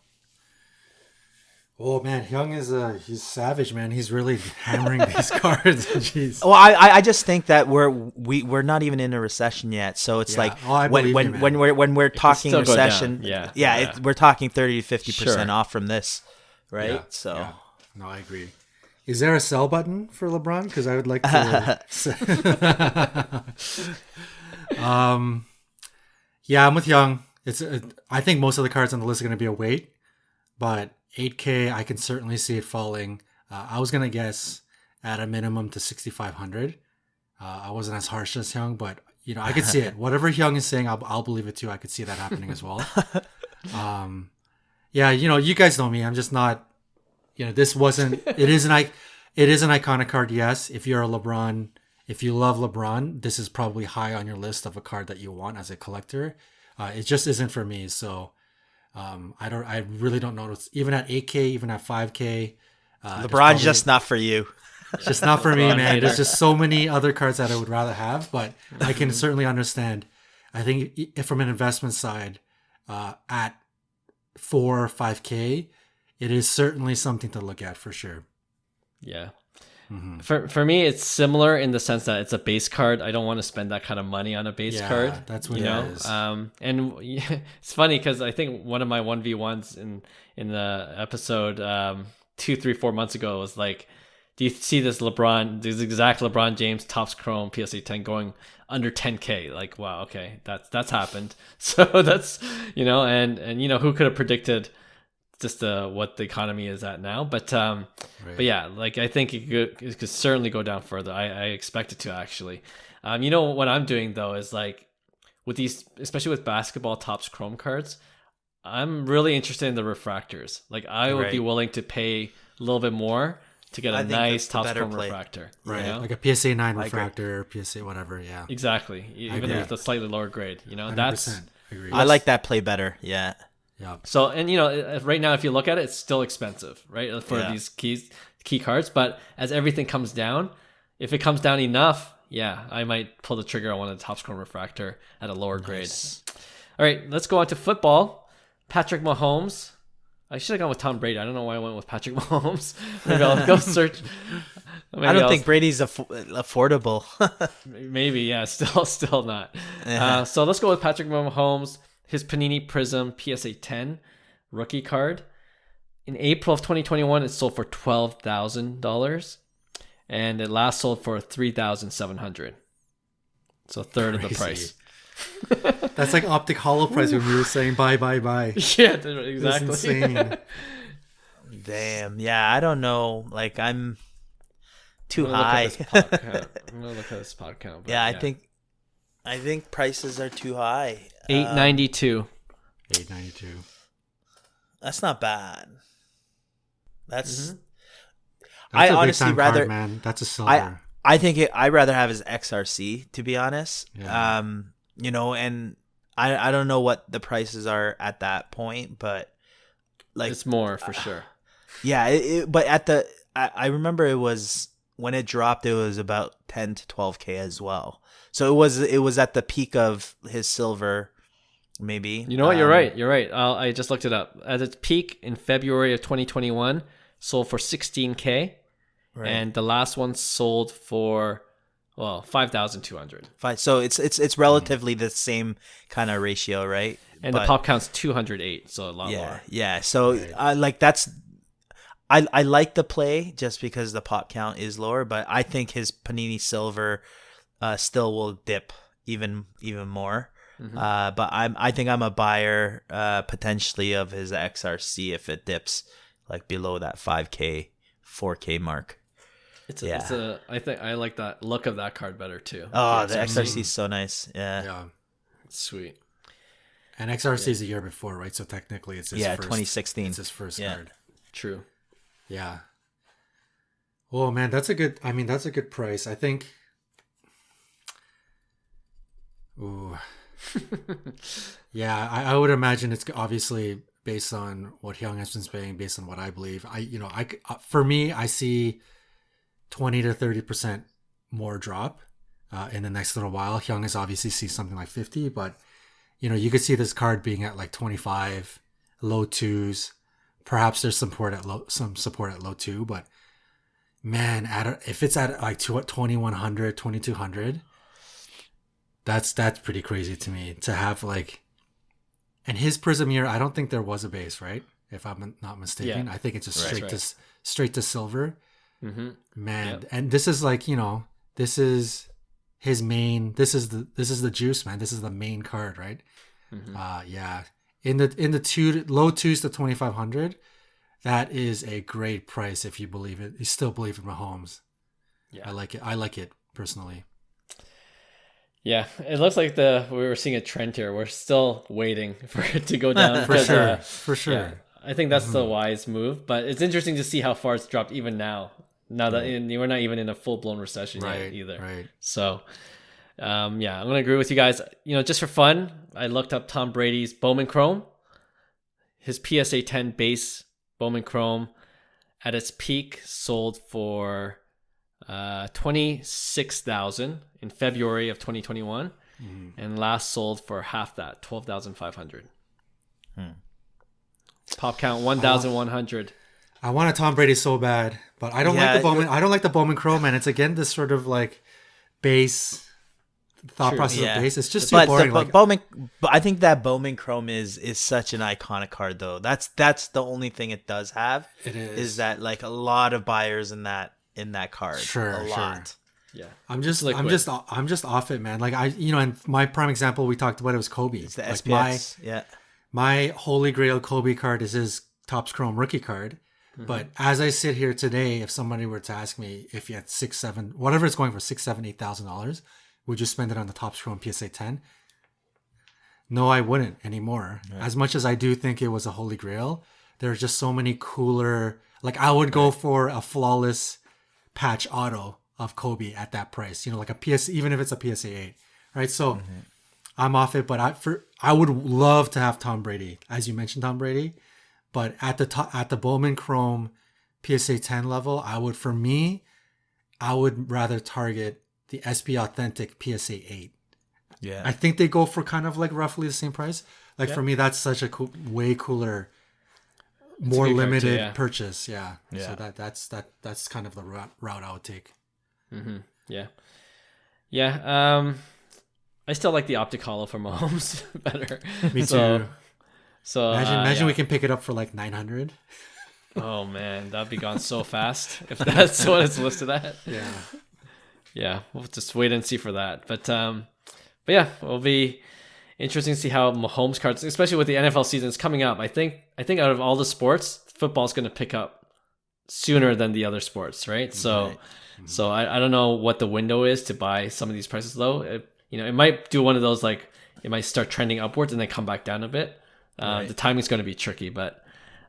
Oh man, Hyung he's savage, man. He's really hammering these cards. Jeez. Well, I just think that we're not even in a recession yet, so it's like when we're talking recession, we're talking 30 to 50% off from this, right? Yeah, so no, I agree. Is there a sell button for LeBron? Because I would like to. I'm with Hyung. I think most of the cards on the list are going to be a wait, but 8K, I can certainly see it falling. I was going to guess at a minimum to 6,500. I wasn't as harsh as Hyung, but I could see it. Whatever Hyung is saying, I'll believe it too. I could see that happening as well. You guys know me. I'm just not, this wasn't, it is an iconic card. Yes. If you love LeBron, this is probably high on your list of a card that you want as a collector. It just isn't for me. So, I really don't know. Even at 8K, even at 5K, LeBron's just not for you. It's just not for me, man. There's just so many other cards that I would rather have, but I can certainly understand. I think if from an investment side, at 4 or 5K, it is certainly something to look at for sure. Yeah. Mm-hmm. For me, it's similar in the sense that it's a base card. I don't want to spend that kind of money on a base card. That's what it is. And it's funny because I think one of my 1v1s in the episode 2, 3, 4 months ago was like, do you see this exact LeBron James Topps Chrome PSA 10 going under 10K? Like, wow, okay, that's happened. So that's and who could have predicted just what the economy is at now, but yeah, like I think it could certainly go down further. I expect it to actually. What I'm doing though is like with these, especially with basketball Topps Chrome cards, I'm really interested in the refractors. Like I would be willing to pay a little bit more to get a nice Topps Chrome refractor, right? Like a PSA 9 refractor, PSA whatever, yeah. Exactly, even if it's a slightly lower grade. That's I like that play better, yeah. Yeah. So, right now, if you look at it, it's still expensive, right? For these key cards. But as everything comes down, if it comes down enough, I might pull the trigger on one of the Topps Chrome refractor at a lower grade. All right, let's go on to football. Patrick Mahomes. I should have gone with Tom Brady. I don't know why I went with Patrick Mahomes. Maybe I'll go search. I don't think Brady's affordable. Maybe, yeah, still not. So let's go with Patrick Mahomes. His Panini Prizm PSA 10 rookie card. In April of 2021, it sold for $12,000, and it last sold for $3,700. So a third of the price. That's like Optic Hollow price when we were saying buy. Yeah, exactly. That's insane. Damn. Yeah, I don't know. Like I'm too high. I'm gonna look at this pod count. Yeah, I think prices are too high. $892. That's not bad. That's I honestly rather, man. That's a silver. I think I'd rather have his XRC, to be honest. Yeah. And I don't know what the prices are at that point, but like it's more for sure. Yeah, but I remember it was when it dropped, it was about 10 to 12K as well. So it was at the peak of his silver, maybe. You know what? You're right. I just looked it up. At its peak in February of 2021, sold for 16K, and the last one sold for 5,200. Fine. So it's relatively the same kind of ratio, right? And the pop count's 208, so a lot more. Yeah. So I like the play just because the pop count is lower, but I think his Panini Silver still will dip even more. Mm-hmm. But I think I'm a buyer potentially of his XRC if it dips like below that 5K, 4K mark. I think I like that look of that card better too. Oh, the XRC is so nice. Yeah. Sweet. And XRC is a year before, right? So technically it's his first. 2016. It's his first card. True. Yeah. Oh man, that's a good price. I think. Ooh. Yeah, I would imagine it's obviously based on what Hyung has been paying, based on what I believe. For me, I see 20 to 30% more drop in the next little while. Hyung is obviously sees something like 50, but you could see this card being at like 25, low twos. Perhaps there's some support at low two, but man, if it's at like 2100, 2200, that's pretty crazy to me to have like. And his Prizm year, I don't think there was a base, right? If I'm not mistaken, I think it's just straight to silver. Mm-hmm. Man, and this is like this is his main. This is the juice, man. This is the main card, right? Mm-hmm. Yeah. In the low twos to 2500, that is a great price if you believe it. You still believe in Mahomes. Yeah, I like it personally. Yeah, it looks like we were seeing a trend here. We're still waiting for it to go down. For sure. Yeah, I think that's the wise move, but it's interesting to see how far it's dropped even now. Now that we're not even in a full-blown recession yet either. Right. So, I'm going to agree with you guys. Just for fun, I looked up Tom Brady's Bowman Chrome. His PSA 10 base Bowman Chrome at its peak sold for $26,000 in February of 2021, and last sold for half that, $12,500. Pop count 1,100. I want a Tom Brady so bad, but I don't like the Bowman. I don't like the Bowman Chrome, and it's again this sort of like base thought process of base. It's just too boring. Bowman, but I think that Bowman Chrome is such an iconic card, though. That's the only thing it does have. It is that like a lot of buyers in that card. Sure, a lot. Yeah, I'm just off it, man. Like and my prime example we talked about it was Kobe. It's the like SPX. My holy grail Kobe card is his Topps Chrome rookie card. Mm-hmm. But as I sit here today, if somebody were to ask me if you had $6,000, $7,000, whatever it's going for, $6,000, $8,000, would you spend it on the Topps Chrome PSA 10? No, I wouldn't anymore. Right. As much as I do think it was a holy grail, there's just so many cooler. Like I would go for a flawless patch auto of Kobe at that price. Like a PS, even if it's a PSA 8, right? So I'm off it. But I would love to have Tom Brady, as you mentioned, Tom Brady. But at the Bowman Chrome PSA 10 level, I would rather target the SP Authentic PSA 8. Yeah. I think they go for kind of like roughly the same price. Like for me, that's such a way cooler, more limited purchase. Yeah. So that's kind of the route I would take. Mm-hmm. Yeah. Yeah. I still like the optic hollow for Mahomes better. Me too. So imagine we can pick it up for like 900. Oh man, that'd be gone so fast if that's what it's listed at. Yeah, we'll just wait and see for that. But yeah, it'll be interesting to see how Mahomes cards, especially with the NFL seasons coming up. I think out of all the sports, football's going to pick up sooner than the other sports, right? So I don't know what the window is to buy some of these prices though. It might do one of those like it might start trending upwards and then come back down a bit. The timing's going to be tricky, but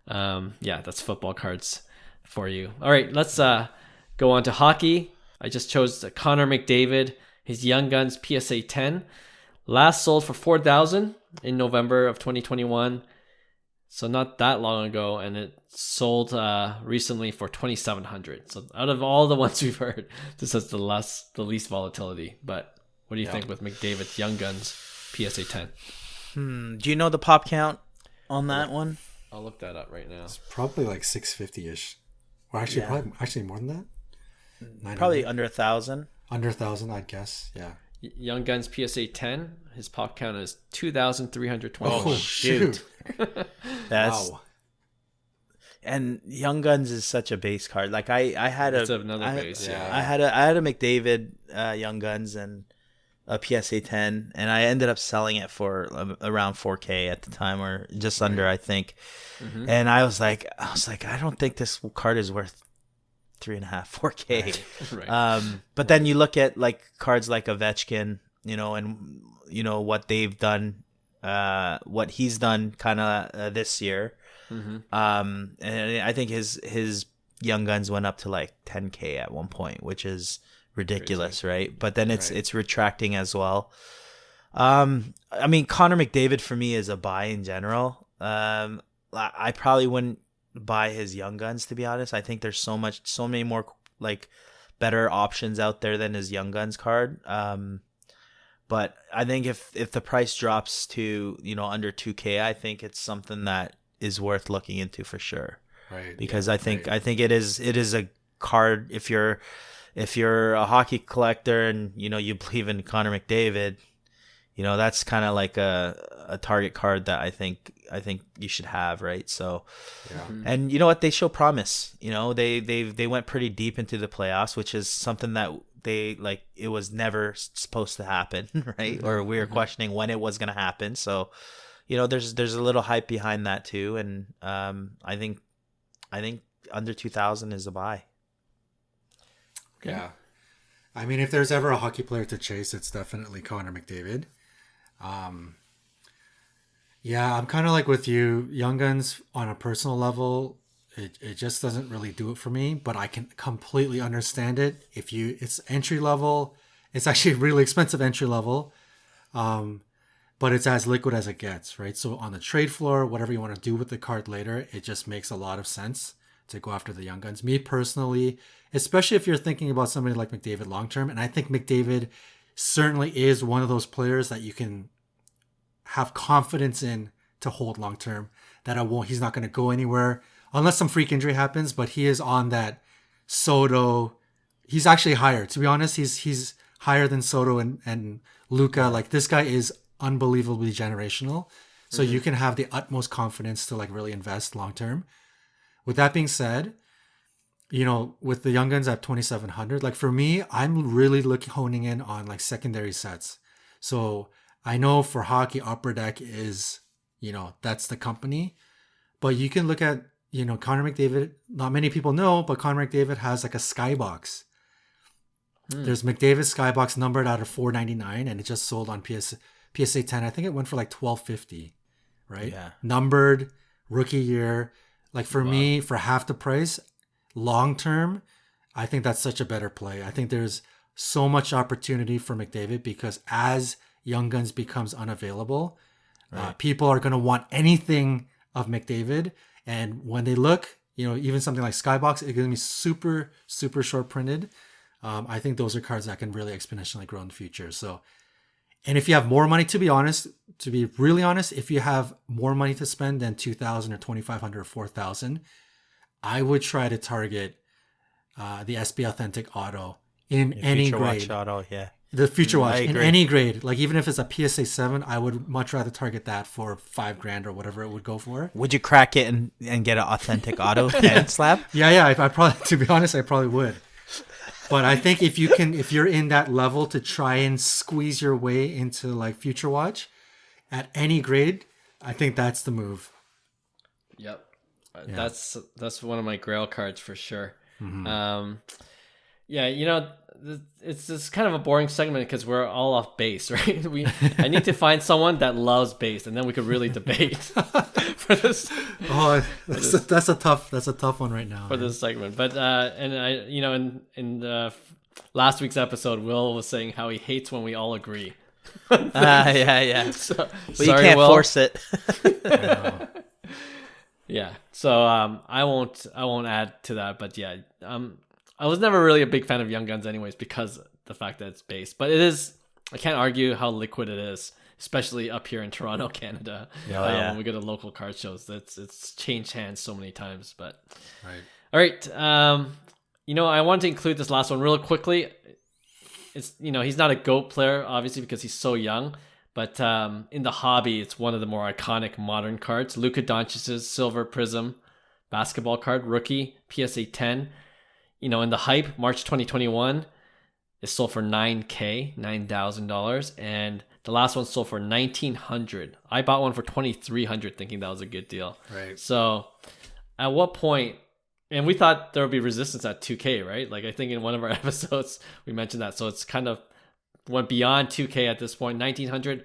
that's football cards for you. All right, let's go on to hockey. I just chose Connor McDavid, his Young Guns PSA 10. Last sold for $4,000 in November of 2021, so not that long ago, and it sold recently for $2,700. So out of all the ones we've heard, this has the least volatility. But what do you think with McDavid's Young Guns PSA 10? Do you know the pop count on that one? I'll look that up right now. It's probably like 650-ish. Or actually more than that. 900. Probably under 1,000. Under 1,000, I'd guess. Yeah. Young Guns PSA 10. His pop count is 2,320. Oh shoot! Wow. And Young Guns is such a base card. Like I had another base. Yeah. I had a McDavid Young Guns, and a PSA 10, and I ended up selling it for around 4K at the time, or just under, I think. Mm-hmm. And I was like, I don't think this card is worth 3.5, 4K. Right. But then you look at like cards like Ovechkin, and what they've done, what he's done kind of this year. Mm-hmm. And I think his Young Guns went up to like 10K at one point, which is ridiculous, crazy. right? But then it's retracting as well. I mean, Connor McDavid for me is a buy in general. I probably wouldn't buy his Young Guns, to be honest. I think there's so many more like better options out there than his Young Guns card. But I think if the price drops to under 2K, I think it's something that is worth looking into for sure. Right. Because I think it is a card, if you're a hockey collector and you believe in Connor McDavid, that's kind of like a target card that I think you should have, right? So, and you know what, they show promise. They went pretty deep into the playoffs, which is something that it was never supposed to happen, right? Or we were questioning when it was going to happen. So, there's a little hype behind that too, and I think under 2,000 is a buy. Yeah. I mean, if there's ever a hockey player to chase, it's definitely Connor McDavid. Yeah, I'm kind of like with you. Young Guns on a personal level, it just doesn't really do it for me, but I can completely understand it. It's entry level, it's actually really expensive entry level, but it's as liquid as it gets, right? So on the trade floor, whatever you want to do with the card later, it just makes a lot of sense to go after the Young Guns. Me personally, especially if you're thinking about somebody like McDavid long term, and I think McDavid certainly is one of those players that you can have confidence in to hold long term, that he's not going to go anywhere unless some freak injury happens, but he is on that Soto. He's actually higher, to be honest. He's higher than Soto and Luka. Like, this guy is unbelievably generational. So you can have the utmost confidence to like really invest long term. With that being said, with the Young Guns at 2,700, like for me, I'm really honing in on like secondary sets. So I know for hockey, Upper Deck is, that's the company, but you can look at, Connor McDavid. Not many people know, but Connor McDavid has like a skybox. There's McDavid skybox numbered out of $4.99, and it just sold on PSA 10. I think it went for like $12.50, right? Yeah. Numbered, rookie year. Like for me, for half the price, long term, I think that's such a better play. I think there's so much opportunity for McDavid because as Young Guns becomes unavailable, people are going to want anything of McDavid. And when they look, even something like Skybox, it's going to be super, super short printed. I think those are cards that can really exponentially grow in the future. So, and if you have more money, to be really honest, if you have more money to spend than 2,000 or 2,500 or 4,000, I would try to target the SB Authentic Auto in any grade. Auto, yeah. The Future Watch in any grade. Like even if it's a PSA 7, I would much rather target that for $5,000 or whatever it would go for. Would you crack it and get an Authentic Auto hand slap? Yeah. I probably, to be honest, I probably would. But I think if you're in that level to try and squeeze your way into like Future Watch at any grade, I think that's the move. Yep. Yeah. That's one of my Grail cards for sure. Mm-hmm. It's just kind of a boring segment because we're all off base, right? I need to find someone that loves base, and then we could really debate for this. Oh, that's a tough one right now for this segment. But and I, in last week's episode, Will was saying how he hates when we all agree. Yeah. So, but you can't force it. Yeah. So I won't add to that, but yeah. I was never really a big fan of Young Guns anyways because the fact that it's base. But it is, I can't argue how liquid it is, especially up here in Toronto, Canada. When we go to local card shows, it's changed hands so many times. But right. All right. I wanted to include this last one real quickly. It's he's not a GOAT player, obviously, because he's so young. But in the hobby, it's one of the more iconic modern cards. Luka Doncic's Silver Prizm basketball card, rookie, PSA 10. In the hype, March 2021, is sold for $9,000, and the last one sold for $1,900. I bought one for $2,300, thinking that was a good deal. Right. So, at what point? And we thought there would be resistance at 2K, right? Like I think in one of our episodes we mentioned that. So it's kind of went beyond 2K at this point. 1,900.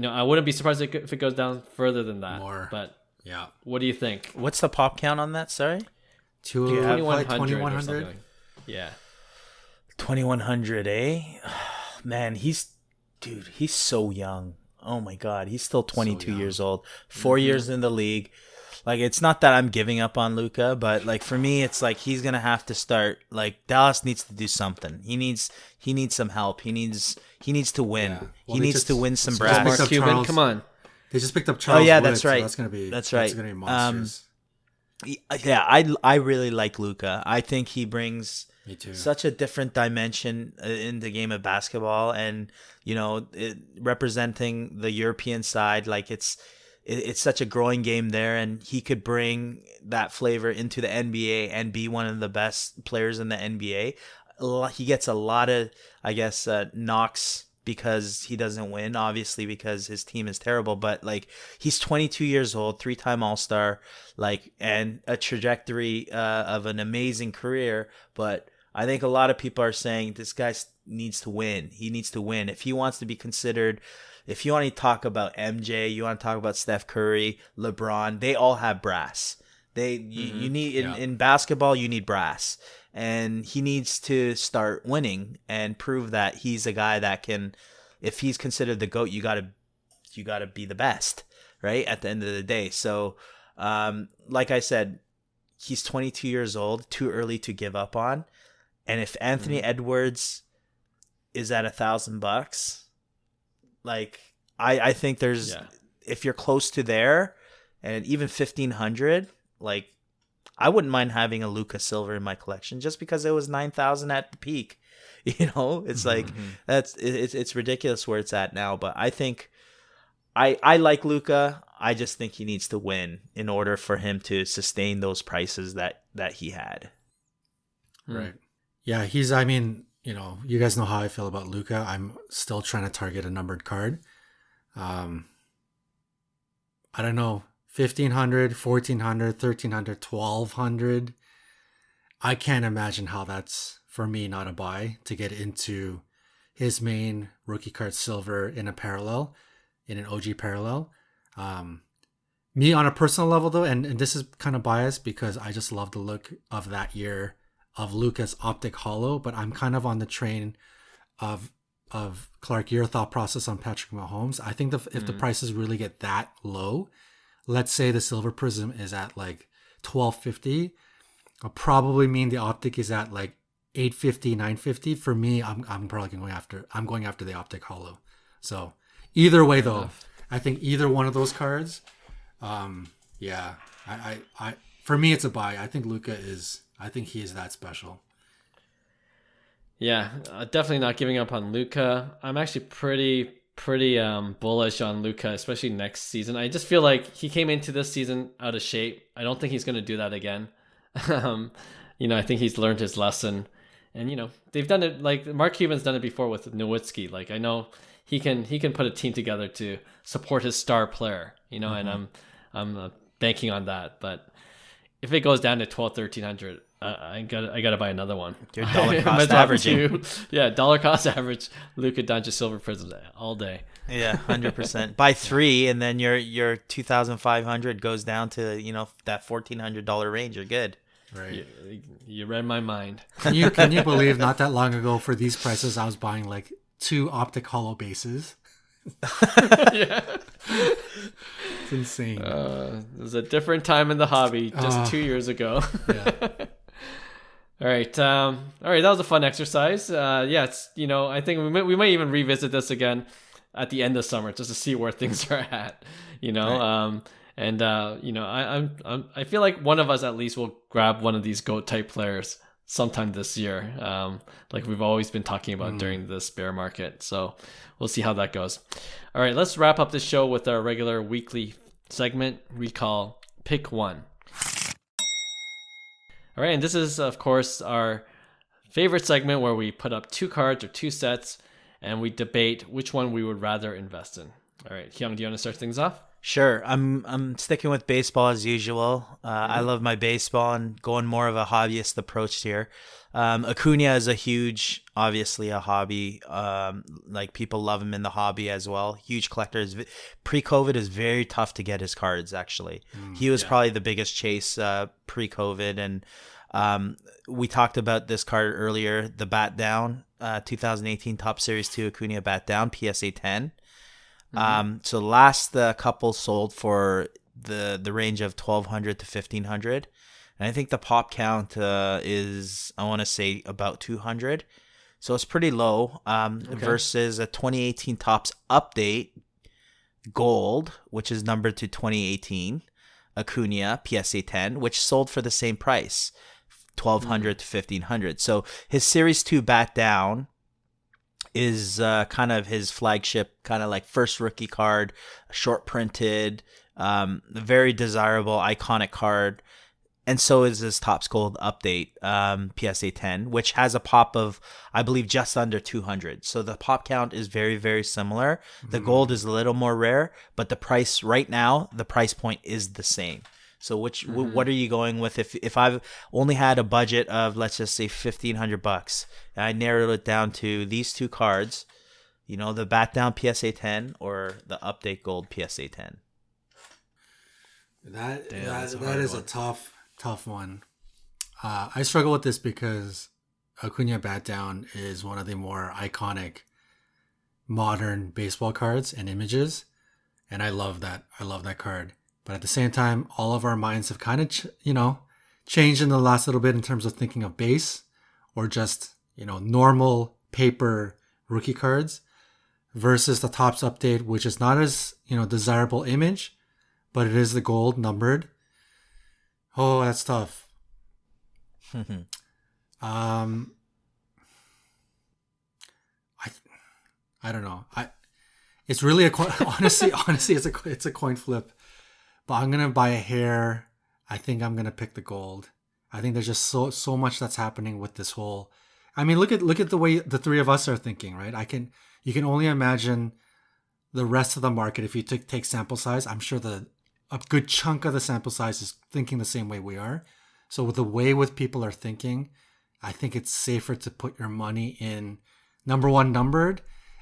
I wouldn't be surprised if it goes down further than that. More. But yeah. What do you think? What's the pop count on that? Sorry. 2,100. Like. Yeah. 2,100, eh? Man, he's so young. Oh my God, he's still 22 years old. 4 years in the league. Like, it's not that I'm giving up on Luka, but like for me, it's like he's gonna have to start. Like Dallas needs to do something. He needs some help. He needs to win. Yeah. Well, he needs to win some just brass. Mark Cuban, come on. They just picked up Charles. Oh yeah, Wood, that's right. So that's right. gonna be monsters. Yeah, I really like Luka. I think he brings such a different dimension in the game of basketball, and representing the European side, like it's such a growing game there, and he could bring that flavor into the NBA and be one of the best players in the NBA. He gets a lot of, I guess, knocks because he doesn't win, obviously, because his team is terrible. But like, he's 22 years old, 3-time All-Star, like, and a trajectory of an amazing career. But I think a lot of people are saying this guy needs to win. He needs to win if he wants to be considered. If you want to talk about MJ, you want to talk about Steph Curry, LeBron, they all have brass. You need in basketball, you need brass, and he needs to start winning and prove that he's a guy that can. If he's considered the GOAT, you gotta be the best, right? At the end of the day. So, like I said, he's 22 years old, too early to give up on. And if Anthony Edwards is at $1,000, like I think there's if you're close to there, and even 1,500, like I wouldn't mind having a Luka Silver in my collection just because it was 9,000 at the peak. It's like it's ridiculous where it's at now. But I think I like Luka. I just think he needs to win in order for him to sustain those prices that he had. Right. Yeah, I mean, you guys know how I feel about Luka. I'm still trying to target a numbered card. I don't know, 1,500, 1,400, 1,300, 1,200. I can't imagine how that's, for me, not a buy to get into his main rookie card silver in an OG parallel. Me on a personal level though, and this is kind of biased because I just love the look of that year of Luka's Optic Hollow, but I'm kind of on the train of Clark, your thought process on Patrick Mahomes. I think if the prices really get that low, let's say the Silver Prism is at like $1,250, I'll probably mean the Optic is at like $850, $950. For me, I'm probably going after the Optic Hollow. So either way though, I think either one of those cards, I for me it's a buy. I think he is that special. Yeah, definitely not giving up on Luka. I'm actually pretty bullish on Luka, especially next season. I just feel like he came into this season out of shape. I don't think he's going to do that again. I think he's learned his lesson, and they've done it. Like Mark Cuban's done it before with Nowitzki. Like I know he can put a team together to support his star player. And I'm banking on that. But if it goes down to 1,200, 1,300. I gotta buy another one. Your dollar cost averaging. Dollar cost average Luka Doncic Silver Prism all day. Yeah, 100%. Buy 3, and then your 2,500 goes down to that $1,400 range. You're good. Right. You read my mind. Can you believe not that long ago for these prices I was buying like 2 Optic Hollow bases? Yeah. It's insane. It was a different time in the hobby just 2 years ago. Yeah. All right. That was a fun exercise. It's I think we might even revisit this again at the end of summer just to see where things are at. Right. I feel like one of us at least will grab one of these GOAT type players sometime this year, like we've always been talking about during this bear market. So we'll see how that goes. All right, let's wrap up the show with our regular weekly segment we call Pick One. All right, and this is, of course, our favorite segment where we put up 2 cards or 2 sets and we debate which one we would rather invest in. All right, Hyung, do you want to start things off? Sure. I'm sticking with baseball as usual. I love my baseball and going more of a hobbyist approach here. Acuna is obviously a hobby. Like people love him in the hobby as well. Huge collectors. Pre-COVID is very tough to get his cards. Actually, he was probably the biggest chase pre-COVID, and we talked about this card earlier. The Bat Down, 2018 Top Series 2 Acuna Bat Down PSA 10. So last couple sold for the range of 1,200 to 1,500. And I think the pop count is, I want to say, about 200. So it's pretty low versus a 2018 Topps Update Gold, which is numbered to 2018 Acuna PSA 10, which sold for the same price, 1,200 to 1,500. So his Series 2 Bat Down is kind of his flagship, kind of like first rookie card, short printed, very desirable, iconic card. And so is his Topps Gold Update PSA 10, which has a pop of, I believe, just under 200. So the pop count is very, very similar. The gold is a little more rare, but the price right now, the price point is the same. So what are you going with? If I've only had a budget of, let's just say, $1,500, and I narrowed it down to these 2 cards, the Bat Down PSA 10 or the Update Gold PSA 10. That is a tough one. I struggle with this because Acuna Bat Down is one of the more iconic modern baseball cards and images, and I love that. I love that card. But at the same time, all of our minds have kind of, changed in the last little bit in terms of thinking of base or just, normal paper rookie cards versus the Topps Update, which is not as, desirable image, but it is the gold numbered. Oh, that's tough. I don't know. It's really honestly, it's a coin flip. But I'm gonna buy a hair. I think I'm gonna pick the gold. I think there's just so much that's happening with this whole. I mean, look at the way the 3 of us are thinking, right? You can only imagine the rest of the market if you take sample size. I'm sure a good chunk of the sample size is thinking the same way we are. So with the way people are thinking, I think it's safer to put your money in number 1 numbered,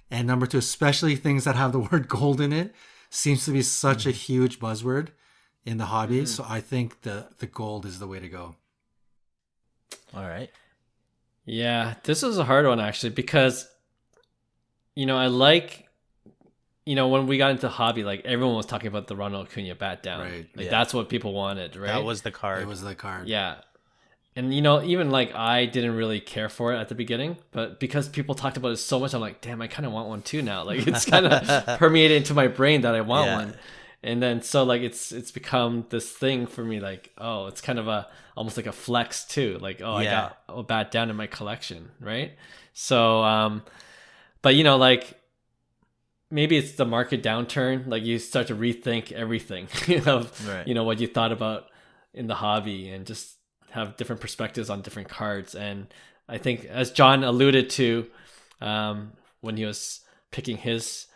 and number 2, especially things that have the word gold in it. Seems to be such a huge buzzword in the hobby. So I think the gold is the way to go. All right. Yeah, this is a hard one actually because, I like, when we got into hobby, like everyone was talking about the Ronald Acuna Bat Down. Right. Like that's what people wanted, right? That was the card. It was the card. Yeah. And, even like I didn't really care for it at the beginning, but because people talked about it so much, I'm like, damn, I kind of want one too now. Like it's kind of permeated into my brain that I want one. And then so like it's become this thing for me, like, oh, it's kind of almost like a flex too. Like, oh, I got a Bat Down in my collection, right? So, but like maybe it's the market downturn. Like you start to rethink everything, what you thought about in the hobby and just have different perspectives on different cards. And I think as John alluded to when he was picking his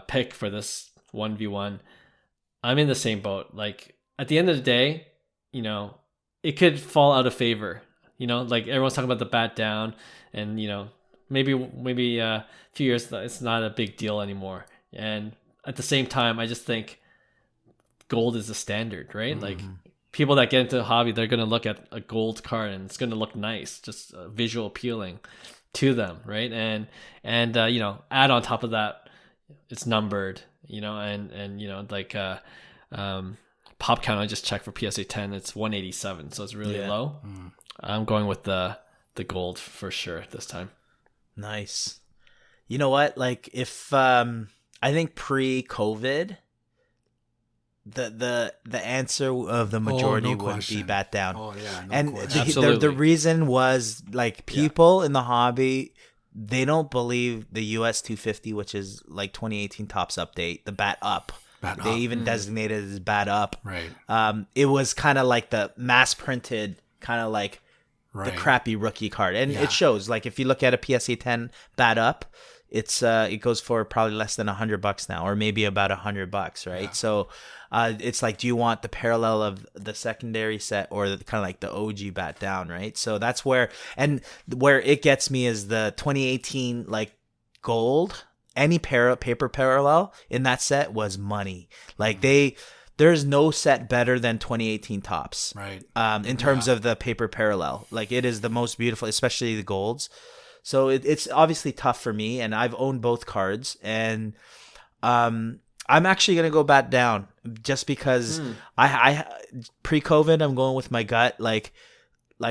pick for this 1v1, I'm in the same boat. Like at the end of the day, it could fall out of favor, like everyone's talking about the Bat Down and maybe a few years it's not a big deal anymore. And at the same time, I just think gold is the standard, right? Like people that get into the hobby, they're going to look at a gold card and it's going to look nice, just visual appealing to them, right? And add on top of that, it's numbered, and like pop count, I just checked for PSA 10, it's 187, so it's really low. I'm going with the gold for sure this time. Nice. You know what? Like if I think pre-COVID, the answer of the majority would be Bat Down. Oh yeah, and Absolutely. the reason was like people in the hobby, they don't believe the US 250, which is like 2018 Topps Update, the Bat Up. They even designated it as Bat Up. Right. It was kind of like the mass printed, kind of like crappy rookie card, and it shows. Like if you look at a PSA 10 bat up, it goes for probably less than $100 now, or maybe about $100, right? Yeah. So it's like, do you want the parallel of the secondary set or kind of like the OG bat down, right? So that's where it gets me is the 2018 like gold. Any paper parallel in that set was money. Like there's no set better than 2018 Topps, right? In terms of the paper parallel, like it is the most beautiful, especially the golds. So it's obviously tough for me, and I've owned both cards, and I'm actually gonna go bat down just because I pre-COVID I'm going with my gut. Like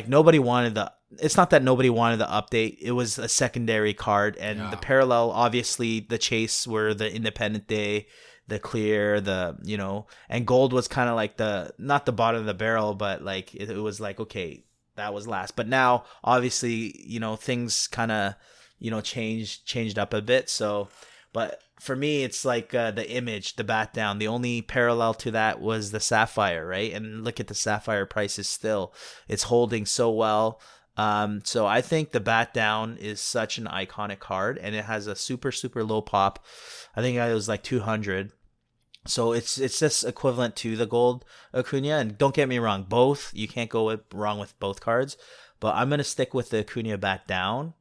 nobody wanted it's not that nobody wanted the update. It was a secondary card, and the parallel, obviously the chase were the Independent Day, the clear, and gold was kind of like not the bottom of the barrel, but like it was like, okay, that was last. But now obviously, things kind of, changed up a bit. So, but for me, it's like the image, the bat down. The only parallel to that was the Sapphire, right? And look at the Sapphire prices still. It's holding so well. So I think the bat down is such an iconic card, and it has a super, super low pop. I think it was like 200. So it's just equivalent to the gold Acuna. And don't get me wrong, both, you can't go wrong with both cards, but I'm going to stick with the Acuna bat down.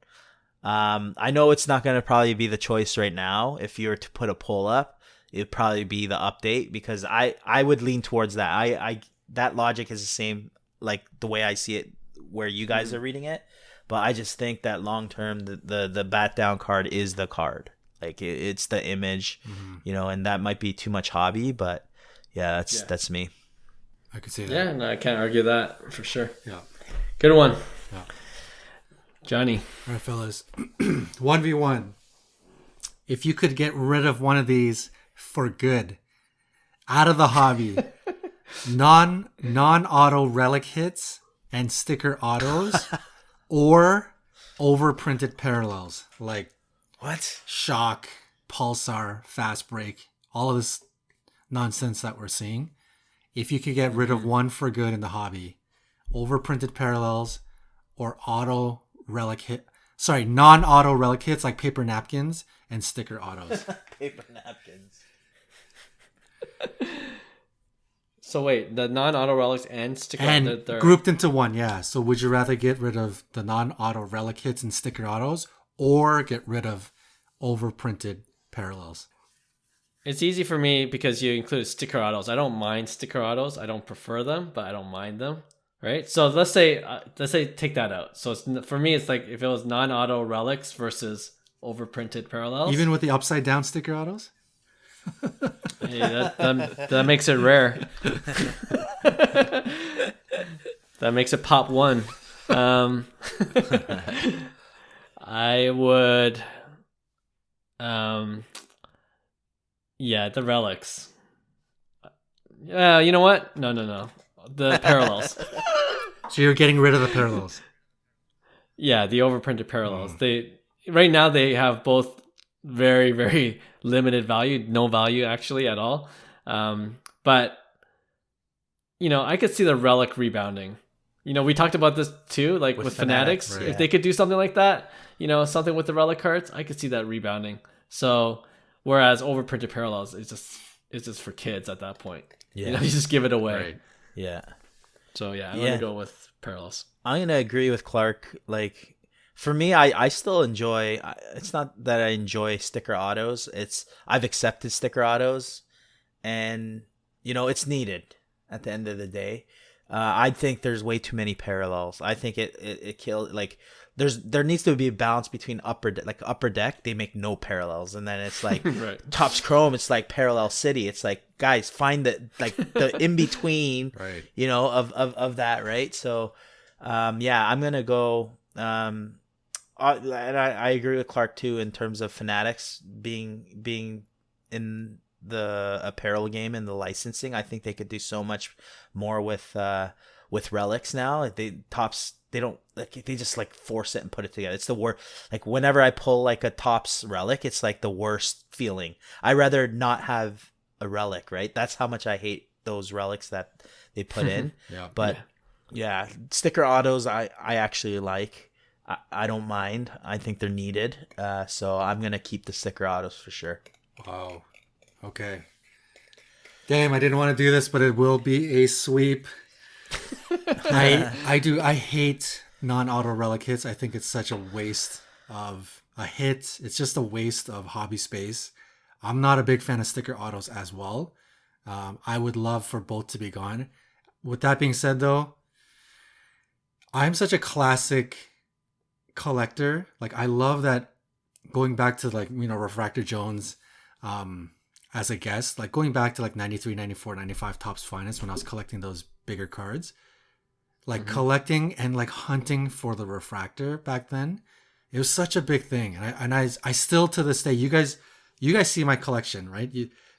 I know it's not going to probably be the choice right now. If you were to put a poll up, it'd probably be the update, because I would lean towards that. I that logic is the same, like the way I see it where you guys are reading it, but I just think that long term the bat down card is the card. Like it's the image, and that might be too much hobby, but that's me. I could say that. Yeah, no, I can't argue that for sure. Yeah, good one. Yeah, Johnny. All right, fellas, 1v1. If you could get rid of one of these for good, out of the hobby, non-auto relic hits and sticker autos, or overprinted parallels like what? Shock, Pulsar, Fast Break, all of this nonsense that we're seeing. If you could get rid of one for good in the hobby, overprinted parallels or non-auto relic hits like paper napkins and sticker autos. Paper napkins. So wait, the non-auto relics and sticker and grouped into one, yeah. So would you rather get rid of the non-auto relic hits and sticker autos, or get rid of overprinted parallels? It's easy for me because you include sticker autos. I don't mind sticker autos. I don't prefer them, but I don't mind them. Right? So let's say take that out. So for me, it's like if it was non-auto relics versus overprinted parallels. Even with the upside down sticker autos? Hey, that makes it rare. That makes it pop one. I would, the relics. You know what? No. The parallels. So you're getting rid of the parallels. Yeah, the overprinted parallels. Right now they have both very, very limited value, no value actually at all. But I could see the relic rebounding. We talked about this too, like with Fanatics. Right. If they could do something like that, something with the relic cards, I could see that rebounding. So whereas overprinted parallels, it's just for kids at that point. Yeah. You just give it away. Right. Yeah. So I'm gonna go with parallels. I'm gonna agree with Clark. Like for me, I still enjoy. It's not that I enjoy sticker autos. I've accepted sticker autos, and it's needed at the end of the day. I think there's way too many parallels. I think it kills. Like there needs to be a balance between upper deck. They make no parallels, and then it's like right. Topps Chrome. It's like Parallel City. It's like, guys, find the in between. Right. Of that, right? So, I'm gonna go. And I agree with Clark too in terms of Fanatics being in the apparel game and the licensing. I think they could do so much more with relics now. Topps, they don't they just force it and put it together. It's the worst. Like whenever I pull a Topps relic, it's like the worst feeling. I rather not have a relic, right? That's how much I hate those relics that they put in. Yeah. But Yeah, sticker autos I actually like. I don't mind. I think they're needed. So I'm going to keep the sticker autos for sure. Wow. Okay. Damn, I didn't want to do this, but it will be a sweep. I hate non-auto relic hits. I think it's such a waste of a hit. It's just a waste of hobby space. I'm not a big fan of sticker autos as well. I would love for both to be gone. With that being said, though, I'm such a classic collector. Like, I love that, going back to, like, Refractor Jones as a guest, like going back to like 93, 94, 95 Topps Finest when I was collecting those bigger cards. Like collecting and like hunting for the refractor back then. It was such a big thing. And I still to this day, you guys see my collection, right?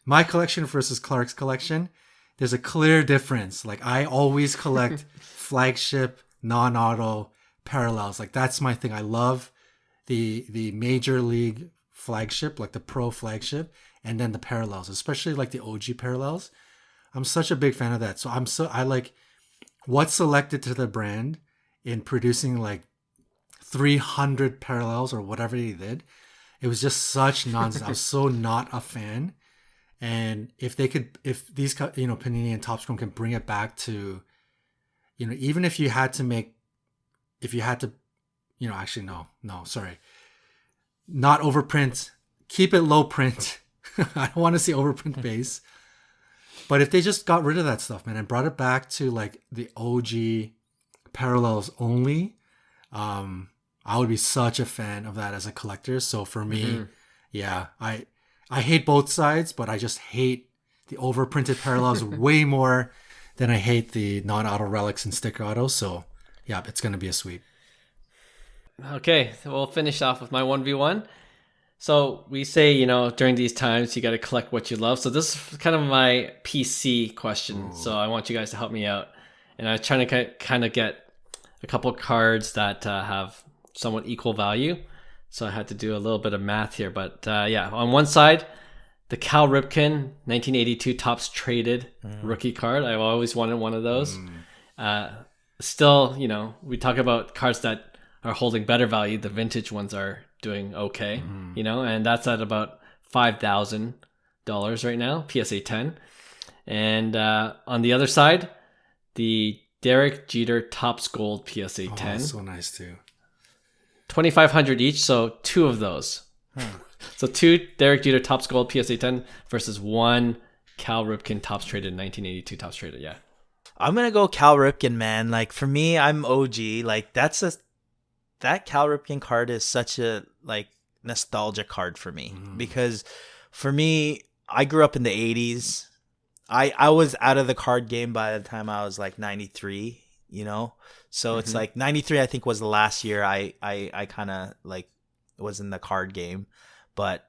My collection versus Clark's collection, there's a clear difference. Like, I always collect flagship, non-auto parallels. Like, that's my thing. I love the major league flagship, like the pro flagship, and then the parallels, especially like the OG parallels. I'm such a big fan of that. So I like what's selected to the brand in producing like 300 parallels or whatever he did. It was just such nonsense. I was so not a fan. And if these, Panini and Topps can bring it back to, even if you had to, actually, no, sorry. Not overprint, keep it low print. I don't want to see overprint base. But if they just got rid of that stuff, man, and brought it back to like the OG parallels only, I would be such a fan of that as a collector. So for me, yeah, I hate both sides, but I just hate the overprinted parallels way more than I hate the non-auto relics and sticker autos. So yeah, it's going to be a sweep. Okay, so we'll finish off with my 1v1. So we say, during these times, you got to collect what you love. So this is kind of my PC question. Ooh. So I want you guys to help me out. And I was trying to kind of get a couple cards that have somewhat equal value. So I had to do a little bit of math here. But yeah, on one side, the Cal Ripken 1982 Topps Traded rookie card. I've always wanted one of those. Still, we talk about cards that are holding better value. The vintage ones are doing okay, and that's at about $5,000 right now, PSA 10. And on the other side, the Derek Jeter Topps Gold PSA 10. So nice too. $2,500 each, so two of those. So two Derek Jeter Topps Gold PSA 10 versus one Cal Ripken Topps Traded 1982 Topps Traded. Yeah, I'm gonna go Cal Ripken, man. Like, for me, I'm OG. Like, that Cal Ripken card is such a like nostalgia card for me, because for me, I grew up in the 80s. I was out of the card game by the time I was like 93, so it's like 93 I think was the last year I kind of like was in the card game. But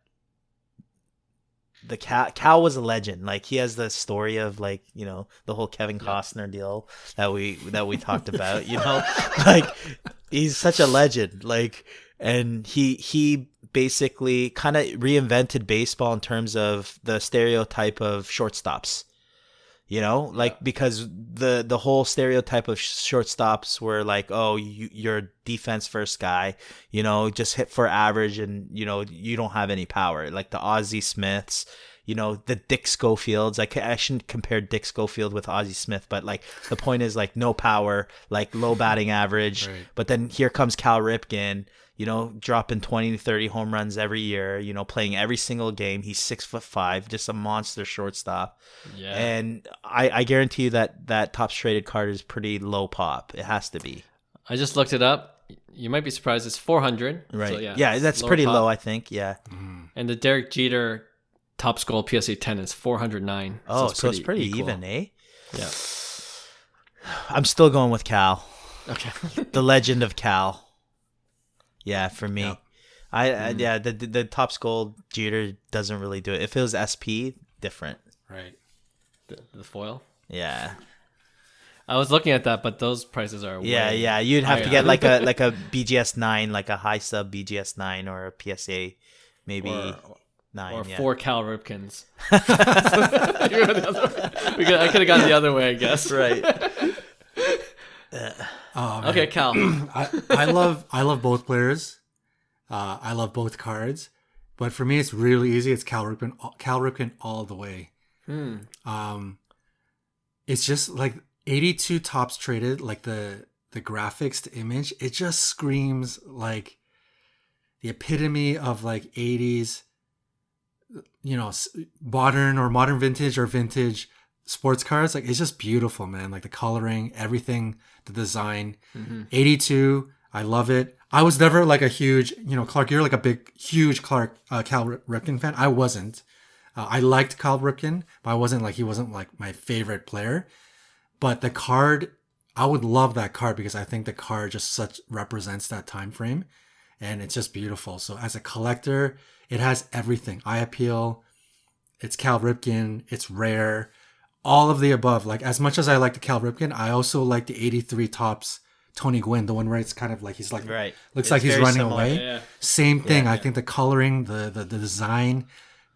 the Cal was a legend. Like, he has the story of like, the whole Kevin Costner deal that we talked about, like, he's such a legend. Like, and he basically kind of reinvented baseball in terms of the stereotype of shortstops. Because the whole stereotype of shortstops were like, oh, you're a defense first guy, just hit for average, and you don't have any power. Like the Ozzie Smiths, the Dick Schofields. I shouldn't compare Dick Schofield with Ozzie Smith, but like the point is, like, no power, like low batting average. Right. But then here comes Cal Ripken, dropping 20 to 30 home runs every year, playing every single game. He's 6'5", just a monster shortstop. Yeah. And I guarantee you that Topps Traded card is pretty low pop. It has to be. I just looked it up. You might be surprised. It's 400. Right. So yeah, that's pretty low, I think. Yeah. And the Derek Jeter Topps Gold PSA 10 is 409. Oh, so it's pretty equal. Even, eh? Yeah. I'm still going with Cal. Okay. The legend of Cal. Yeah, for me. Yep. The Topps Gold Jeter doesn't really do it. If it was SP, different. Right. The foil? Yeah. I was looking at that, but those prices are way yeah. You'd have to get like a BGS 9, like a high sub BGS 9 or a PSA maybe or 9. Or 4 Cal Ripkens. I could have gone the other way, I guess. Right. Okay, Cal. I love both players. I love both cards, but for me, it's really easy. It's Cal Ripken all the way. It's just like 82 tops traded, like the graphics, the image, it just screams like the epitome of like 80s, modern vintage or vintage sports cards. Like, it's just beautiful, man. Like the coloring, everything, the design. 82, I love it. I was never like a huge, Clark, you're like a huge Cal Ripken fan. I wasn't. I liked Cal Ripken, but he wasn't like my favorite player. But the card, I would love that card because I think the card just represents that time frame, and it's just beautiful. So as a collector, it has everything. Eye appeal. It's Cal Ripken. It's rare. All of the above. Like, as much as I like the Cal Ripken, I also like the 83 tops Tony Gwynn, the one where it's kind of like he's like looks like he's running away. Yeah. Same thing. I think the coloring, the design,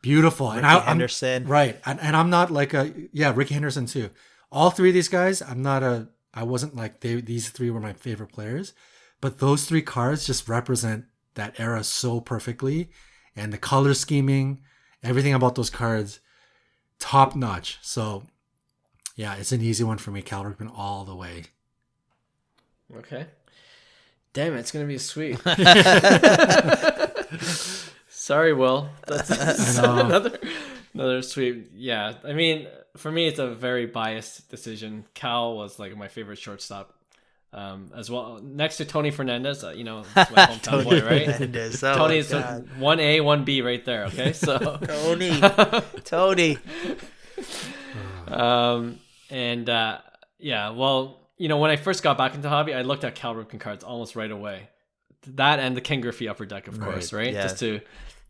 beautiful. Ricky Henderson. Right. And I'm not like Ricky Henderson too. All three of these guys, I wasn't like these three were my favorite players, but those three cards just represent that era so perfectly, and the color scheming, everything about those cards, top notch. So yeah, it's an easy one for me. Cal Ripken all the way. Okay. Damn it, it's going to be sweet. Sorry, Will. That's another sweet. Yeah, I mean, for me, it's a very biased decision. Cal was like my favorite shortstop as well. Next to Tony Fernandez, it's my hometown boy, right? Fernandez. Tony's 1A, 1B right there, okay? So Tony. When I first got back into hobby, I looked at Cal Ripken cards almost right away. That and the Ken Griffey Upper Deck, of course, right? Yeah. Just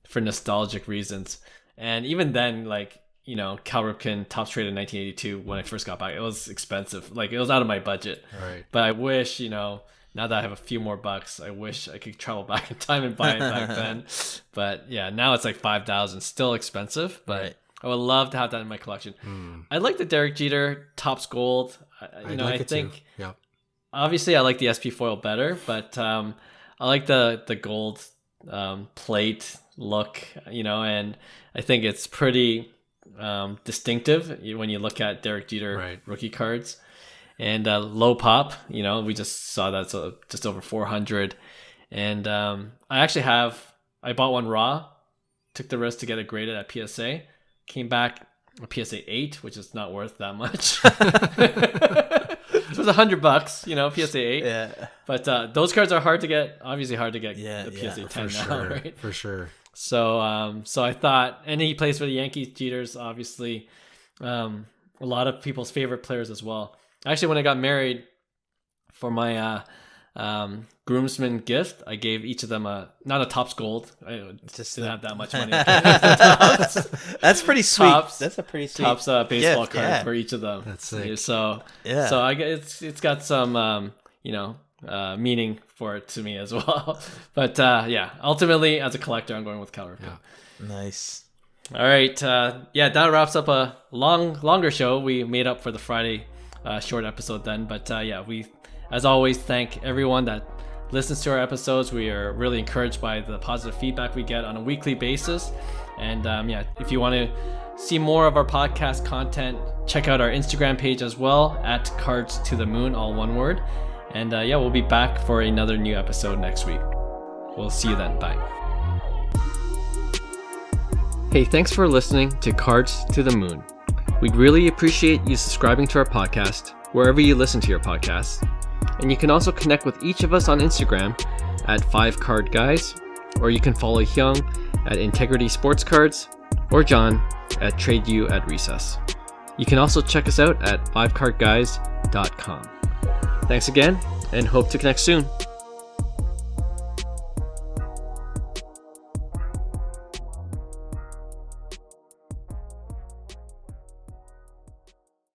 for nostalgic reasons. And even then, like, Cal Ripken top trade in 1982 when I first got back, it was expensive. Like, it was out of my budget. Right. But I wish, now that I have a few more bucks, I wish I could travel back in time and buy it back then. But yeah, now it's like $5,000, still expensive, but right. I would love to have that in my collection. I like the Derek Jeter Topps Gold. I think obviously I like the SP foil better, but I like the gold plate look, and I think it's pretty distinctive when you look at Derek Jeter rookie cards. And low pop, we just saw that, so just over 400. And I bought one raw, took the risk to get it graded at PSA, came back a PSA 8, which is not worth that much. It was $100, PSA 8. Yeah. But those cards are hard to get. Obviously, hard to get the PSA 10 now, right? For sure. So, I thought, and he plays for the Yankees. Jeter's obviously a lot of people's favorite players as well. Actually, when I got married, for my groomsmen gift, I gave each of them not a Topps Gold. I just didn't have that much money. That's pretty sweet. That's a pretty sweet Topps baseball card for each of them. That's sick. So it's got some meaning for it to me as well. But ultimately as a collector, I'm going with Cal Ripken. Yeah. Nice. All right, that wraps up a longer show. We made up for the Friday short episode then, but we, as always, thank everyone that listens to our episodes. We are really encouraged by the positive feedback we get on a weekly basis. And if you want to see more of our podcast content, check out our Instagram page as well, at Cards to the Moon, all one word. And we'll be back for another new episode next week. We'll see you then. Bye. Hey, thanks for listening to Cards to the Moon. We'd really appreciate you subscribing to our podcast wherever you listen to your podcasts. And you can also connect with each of us on Instagram at 5cardguys, or you can follow Hyung at Integrity Sports Cards, or John at TradeU at Recess. You can also check us out at 5cardguys.com. Thanks again, and hope to connect soon.